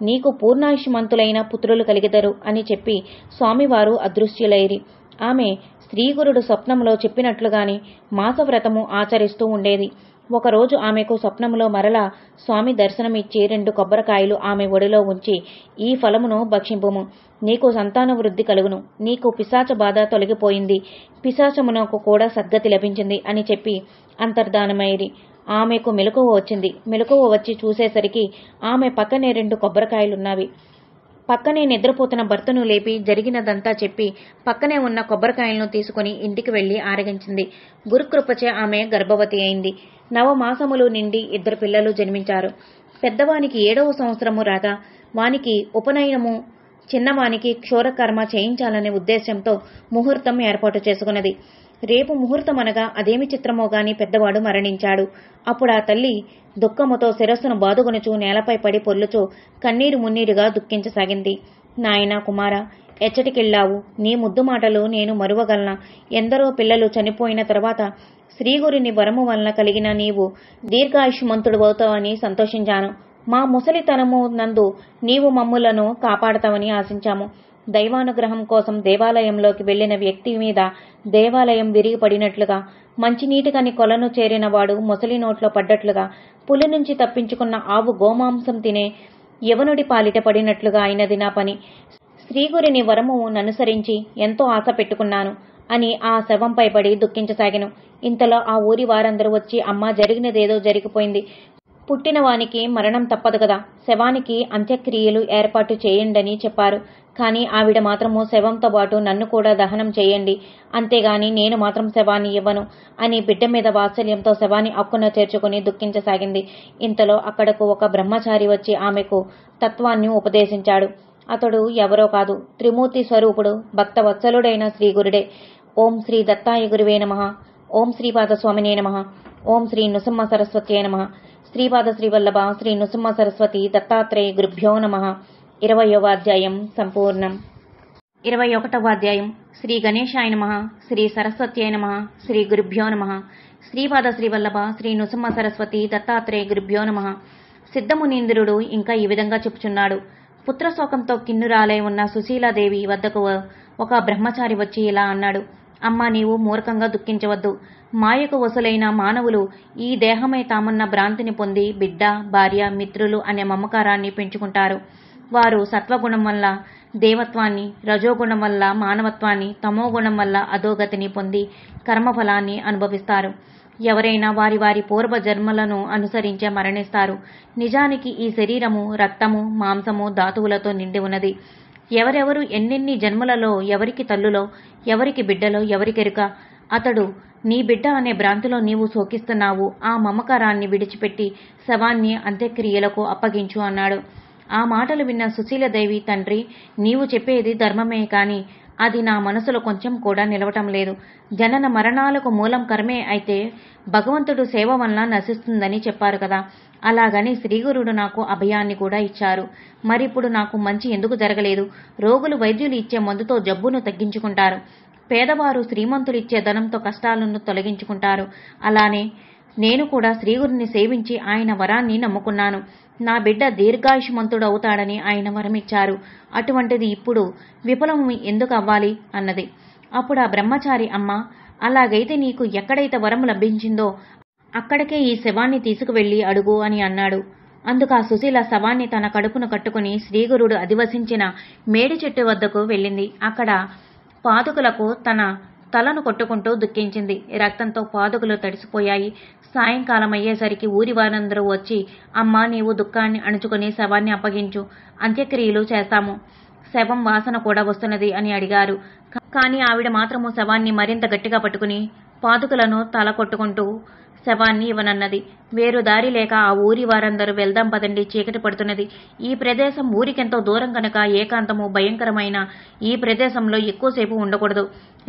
నీకు పూర్ణాయుష్మంతులైన పుత్రులు కలిగిదరు అని చెప్పి స్వామివారు అదృశ్యులైరి. ఆమె శ్రీగురుడు స్వప్నంలో చెప్పినట్లుగాని మాసవ్రతము ఆచరిస్తూ ఉండేది. ఒకరోజు ఆమెకు స్వప్నములో మరలా స్వామి దర్శనమిచ్చి 2 కొబ్బరికాయలు ఆమె ఒడిలో ఉంచి, ఈ ఫలమును భక్షింపుము, నీకు సంతాన వృద్ధి కలుగును, నీకు పిశాచ బాధ తొలగిపోయింది, పిశాచమునకు కూడా సద్గతి లభించింది అని చెప్పి అంతర్ధానమైరి. ఆమెకు మెలకువ వచ్చింది. మెలకువ వచ్చి చూసేసరికి ఆమె పక్కనే 2 కొబ్బరికాయలున్నవి. పక్కనే నిద్రపోతున్న భర్తను లేపి జరిగినదంతా చెప్పి పక్కనే ఉన్న కొబ్బరికాయలను తీసుకుని ఇంటికి వెళ్లి ఆరగించింది. గురుకృపచే ఆమె గర్భవతి అయింది. 9 మాసములు నిండి 2 పిల్లలు జన్మించారు. పెద్దవానికి 7వ సంవత్సరము రాగా వానికి ఉపనయనము, చిన్నవానికి క్షోరకర్మ చేయించాలనే ఉద్దేశంతో ముహూర్తం ఏర్పాటు చేసుకున్నది. రేపు ముహూర్తం అనగా అదేమి చిత్రమో గాని పెద్దవాడు మరణించాడు. అప్పుడు ఆ తల్లి దుఃఖముతో శిరస్సును బాదుకొనుచు నేలపై పడి పొర్లుచు కన్నీరు మున్నీరుగా దుఃఖించసాగింది. నాయనా కుమారా, ఎచ్చటికెళ్ళావు? నీ ముద్దు మాటలు నేను మరువగలనా? ఎందరో పిల్లలు చనిపోయిన తర్వాత శ్రీగురిని వరము వలన కలిగిన నీవు దీర్ఘాయుష్మంతుడవుతావని సంతోషించాను. మా ముసలితనము నందు నీవు మమ్ములను కాపాడతావని ఆశించాము. దైవానుగ్రహం కోసం దేవాలయంలోకి వెళ్లిన వ్యక్తి మీద దేవాలయం విరిగిపడినట్లుగా, మంచినీటికని కొలను చేరిన వాడు ముసలి నోట్లో పడ్డట్లుగా, పులి నుంచి తప్పించుకున్న ఆవు గోమాంసం తినే యవనుడి పాలిట పడినట్లుగా అయినది నా పని. శ్రీగురిని వరము ననుసరించి ఎంతో ఆశ పెట్టుకున్నాను అని ఆ శవంపై పడి దుఃఖించసాగాను. ఇంతలో ఆ ఊరి వారందరూ వచ్చి, అమ్మ, జరిగినదేదో జరిగిపోయింది, పుట్టిన వానికి మరణం తప్పదు కదా, శవానికి అంత్యక్రియలు ఏర్పాటు చేయండని చెప్పారు. కానీ ఆవిడ మాత్రము శవంతో పాటు నన్ను కూడా దహనం చేయండి, అంతేగాని నేను మాత్రం శవాన్ని ఇవ్వను అని బిడ్డ మీద వాత్సల్యంతో శవాన్ని అక్కున చేర్చుకుని దుఃఖించసాగింది. ఇంతలో అక్కడకు ఒక బ్రహ్మచారి వచ్చి ఆమెకు తత్వాన్ని ఉపదేశించాడు. అతడు ఎవరో కాదు, త్రిమూర్తి స్వరూపుడు భక్త వత్సలుడైన శ్రీగురుడే. ఓం శ్రీ దత్తాయ గురువే నమః, ఓం శ్రీపాద స్వామినే నమః, ఓం శ్రీ నృసింహ సరస్వత్యే నమః, శ్రీపాద శ్రీవల్లభ శ్రీ నృసింహ సరస్వతి దత్తాత్రేయ గురుభ్యో నమః. 20వ అధ్యాయం సంపూర్ణం. 21వ అధ్యాయం. శ్రీ గణేశాయ నమః, శ్రీ సరస్వత్యై నమః, శ్రీ గురుభ్యో నమః, శ్రీపాద శ్రీవల్లభ శ్రీ నృసింహ సరస్వతి దత్తాత్రేయ గురుభ్యో నమః. సిద్ధమునీంద్రుడు ఇంకా ఈ విధంగా చెప్పుచున్నాడు. పుత్రశోకంతో కిన్నురాలై ఉన్న సుశీలాదేవి వద్దకు ఒక బ్రహ్మచారి వచ్చి ఇలా అన్నాడు. అమ్మా, నీవు మూర్ఖంగా దుఃఖించవద్దు. మాయకు వసులైన మానవులు ఈ దేహమై తామున్న భ్రాంతిని పొంది బిడ్డ, భార్య, మిత్రులు అనే మమకారాన్ని పెంచుకుంటారు. వారు సత్వగుణం వల్ల దేవత్వాన్ని, రజోగుణం వల్ల మానవత్వాన్ని, తమోగుణం వల్ల అధోగతిని పొంది కర్మఫలాన్ని అనుభవిస్తారు. ఎవరైనా వారి వారి పూర్వ జన్మలను అనుసరించే మరణిస్తారు. నిజానికి ఈ శరీరము రక్తము, మాంసము, ధాతువులతో నిండి ఉన్నది. ఎవరెవరు ఎన్నెన్ని జన్మలలో ఎవరికి తల్లులో, ఎవరికి బిడ్డలో ఎవరికెరుక. అతడు నీ బిడ్డ అనే భ్రాంతిలో నీవు శోకిస్తున్నావు. ఆ మమకారాన్ని విడిచిపెట్టి శవాన్ని అంత్యక్రియలకు అప్పగించు అన్నాడు. ఆ మాటలు విన్న సుశీలదేవి, తండ్రి, నీవు చెప్పేది ధర్మమే, కాని అది నా మనసులో కొంచెం కూడా నిలవటం లేదు. జనన మరణాలకు మూలం కర్మే అయితే భగవంతుడు సేవ వలన నశిస్తుందని చెప్పారు కదా. అలాగని శ్రీగురుడు నాకు అభయాన్ని కూడా ఇచ్చారు. మరిప్పుడు నాకు మంచి ఎందుకు జరగలేదు? రోగులు వైద్యులు ఇచ్చే మందుతో జబ్బును తగ్గించుకుంటారు. పేదవారు శ్రీమంతులు ఇచ్చే ధనంతో కష్టాలను తొలగించుకుంటారు. అలానే నేను కూడా శ్రీగురుని సేవించి ఆయన వరాన్ని నమ్ముకున్నాను. నా బిడ్డ దీర్ఘాయుష్మంతుడు అవుతాడని ఆయన వరమిచ్చారు. అటువంటిది ఇప్పుడు విఫలం ఎందుకు అవ్వాలి అన్నది. అప్పుడు ఆ బ్రహ్మచారి, అమ్మ, అలాగైతే నీకు ఎక్కడైతే వరం లభించిందో అక్కడికే ఈ శవాన్ని తీసుకువెళ్లి అడుగు అని అన్నాడు. అందుకు ఆ సుశీల శవాన్ని తన కడుపును కట్టుకుని శ్రీగురుడు అధివసించిన మేడి చెట్టు వద్దకు వెళ్ళింది. అక్కడ పాదుకులకు తన తలను కొట్టుకుంటూ దుఃఖించింది. రక్తంతో పాదుకులు తడిసిపోయాయి. సాయంకాలం అయ్యేసరికి ఊరి వారందరూ వచ్చి, అమ్మా, నీవు దుఃఖాన్ని అణుచుకుని శవాన్ని అప్పగించు, అంత్యక్రియలు చేస్తాము, శవం వాసన కూడా వస్తున్నది అని అడిగారు. కాని ఆవిడ మాత్రము శవాన్ని మరింత గట్టిగా పట్టుకుని పాదుకులను తల కొట్టుకుంటూ శవాన్ని ఇవ్వనన్నది. వేరు దారి లేక ఆ ఊరి వారందరూ వెళ్దాం పదండి, చీకటి పడుతున్నది, ఈ ప్రదేశం ఊరికెంతో దూరం కనుక ఏకాంతము భయంకరమైన ఈ ప్రదేశంలో ఎక్కువసేపు ఉండకూడదు,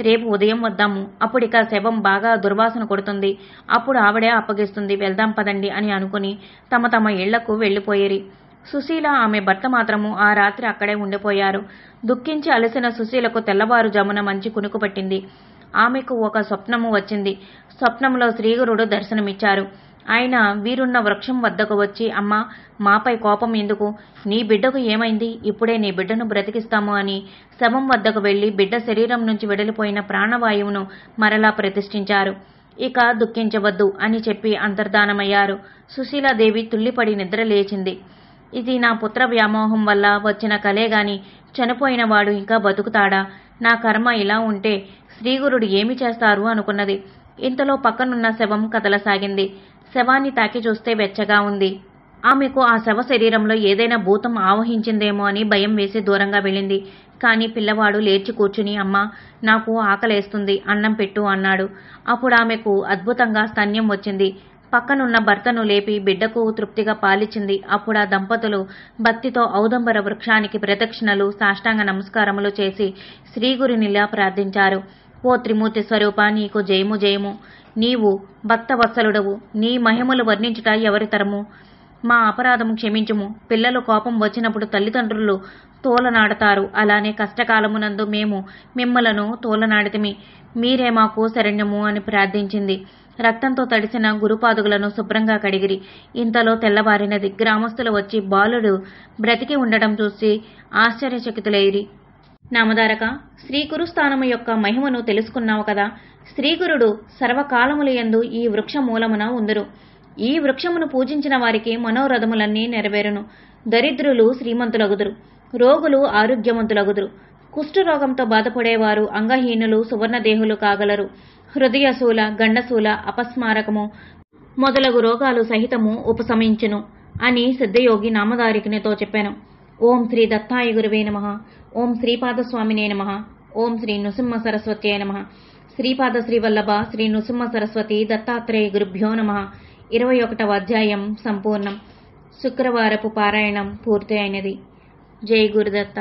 రేపు ఉదయం వద్దాము, అప్పుడిక శవం బాగా దుర్వాసన కొడుతుంది, అప్పుడు ఆవిడే అప్పగిస్తుంది, వెళ్దాం పదండి అని అనుకుని తమ తమ ఇళ్లకు వెళ్లిపోయేరి. సుశీల, ఆమె భర్త మాత్రము ఆ రాత్రి అక్కడే ఉండిపోయారు. దుఃఖించి అలసిన సుశీలకు తెల్లవారుజామున మంచి కునుకు పట్టింది. ఆమెకు ఒక స్వప్నము వచ్చింది. స్వప్నంలో శ్రీగురుడు దర్శనమిచ్చారు. ఆయన వీరున్న వృక్షం వద్దకు వచ్చి, అమ్మా, మాపై కోపం ఎందుకు? నీ బిడ్డకు ఏమైంది? ఇప్పుడే నీ బిడ్డను బ్రతికిస్తాము అని శవం వద్దకు వెళ్లి బిడ్డ శరీరం నుంచి వెడలిపోయిన ప్రాణవాయువును మరలా ప్రతిష్ఠించారు. ఇక దుఃఖించవద్దు అని చెప్పి అంతర్ధానమయ్యారు. సుశీలాదేవి తుల్లిపడి నిద్ర లేచింది. ఇది నా పుత్ర వ్యామోహం వల్ల వచ్చిన కలేగాని చనిపోయిన వాడు ఇంకా బతుకుతాడా? నా కర్మ ఇలా ఉంటే శ్రీగురుడు ఏమి చేస్తారు అనుకున్నది. ఇంతలో పక్కనున్న శవం కదలసాగింది. శవాన్ని తాకి చూస్తే వెచ్చగా ఉంది. ఆమెకు ఆ శవ శరీరంలో ఏదైనా భూతం ఆవహించిందేమో అని భయం వేసి దూరంగా వెళ్ళింది. కాని పిల్లవాడు లేచి కూర్చుని, అమ్మా, నాకు ఆకలేస్తుంది, అన్నం పెట్టు అన్నాడు. అప్పుడు ఆమెకు అద్భుతంగా స్తన్యం వచ్చింది. పక్కనున్న భర్తను లేపి బిడ్డకు తృప్తిగా పాలిచ్చింది. అప్పుడు ఆ దంపతులు భక్తితో ఔదంబర వృక్షానికి ప్రదక్షిణలు, సాష్టాంగ నమస్కారములు చేసి శ్రీగురునిలా ప్రార్థించారు. ఓ త్రిమూర్తి స్వరూప, నీకు జయము జయము. నీవు భక్తవత్సలుడవు. నీ మహిమలు వర్ణించుట ఎవరి తరము? మా అపరాధము క్షమించుము. పిల్లలు కోపం వచ్చినప్పుడు తల్లిదండ్రులు తోలనాడతారు. అలానే కష్టకాలమునందు మేము మిమ్మలను తోలనాడితిమి. మీరే మాకు శరణ్యము అని ప్రార్థించింది. రక్తంతో తడిసిన గురుపాదుగులను శుభ్రంగా కడిగిరి. ఇంతలో తెల్లవారినది. గ్రామస్తులు వచ్చి బాలుడు బ్రతికి ఉండడం చూసి ఆశ్చర్యచకితులైరి. నామధారక, శ్రీగురుస్థానము యొక్క మహిమను తెలుసుకున్నావు కదా. శ్రీగురుడు సర్వకాలములయందు ఈ వృక్ష మూలమున ఉందురు. ఈ వృక్షమును పూజించిన వారికి మనోరథములన్నీ నెరవేరును. దరిద్రులు శ్రీమంతులగుదురు, రోగులు ఆరోగ్యవంతులగుదురు, కుష్ఠరోగంతో బాధపడేవారు అంగహీనులు సువర్ణదేహులు కాగలరు. హృదయశూల, గండశూల, అపస్మారకము మొదలగు రోగాలు సహితము ఉపశమించును అని సిద్ధయోగి నామధారికునితో చెప్పాను. ఓం శ్రీ దత్తాయ గురువే నమః. ఓం శ్రీపాదస్వామినే నమః. ఓం శ్రీ నృసింహ సరస్వత్యై నమః. శ్రీపాద శ్రీవల్లభ శ్రీ నృసింహ సరస్వతి దత్తాత్రేయ గురుభ్యో నమః. 21వ అధ్యాయం సంపూర్ణం. శుక్రవారపు పారాయణం పూర్తి అయినది. జై గురుదత్త.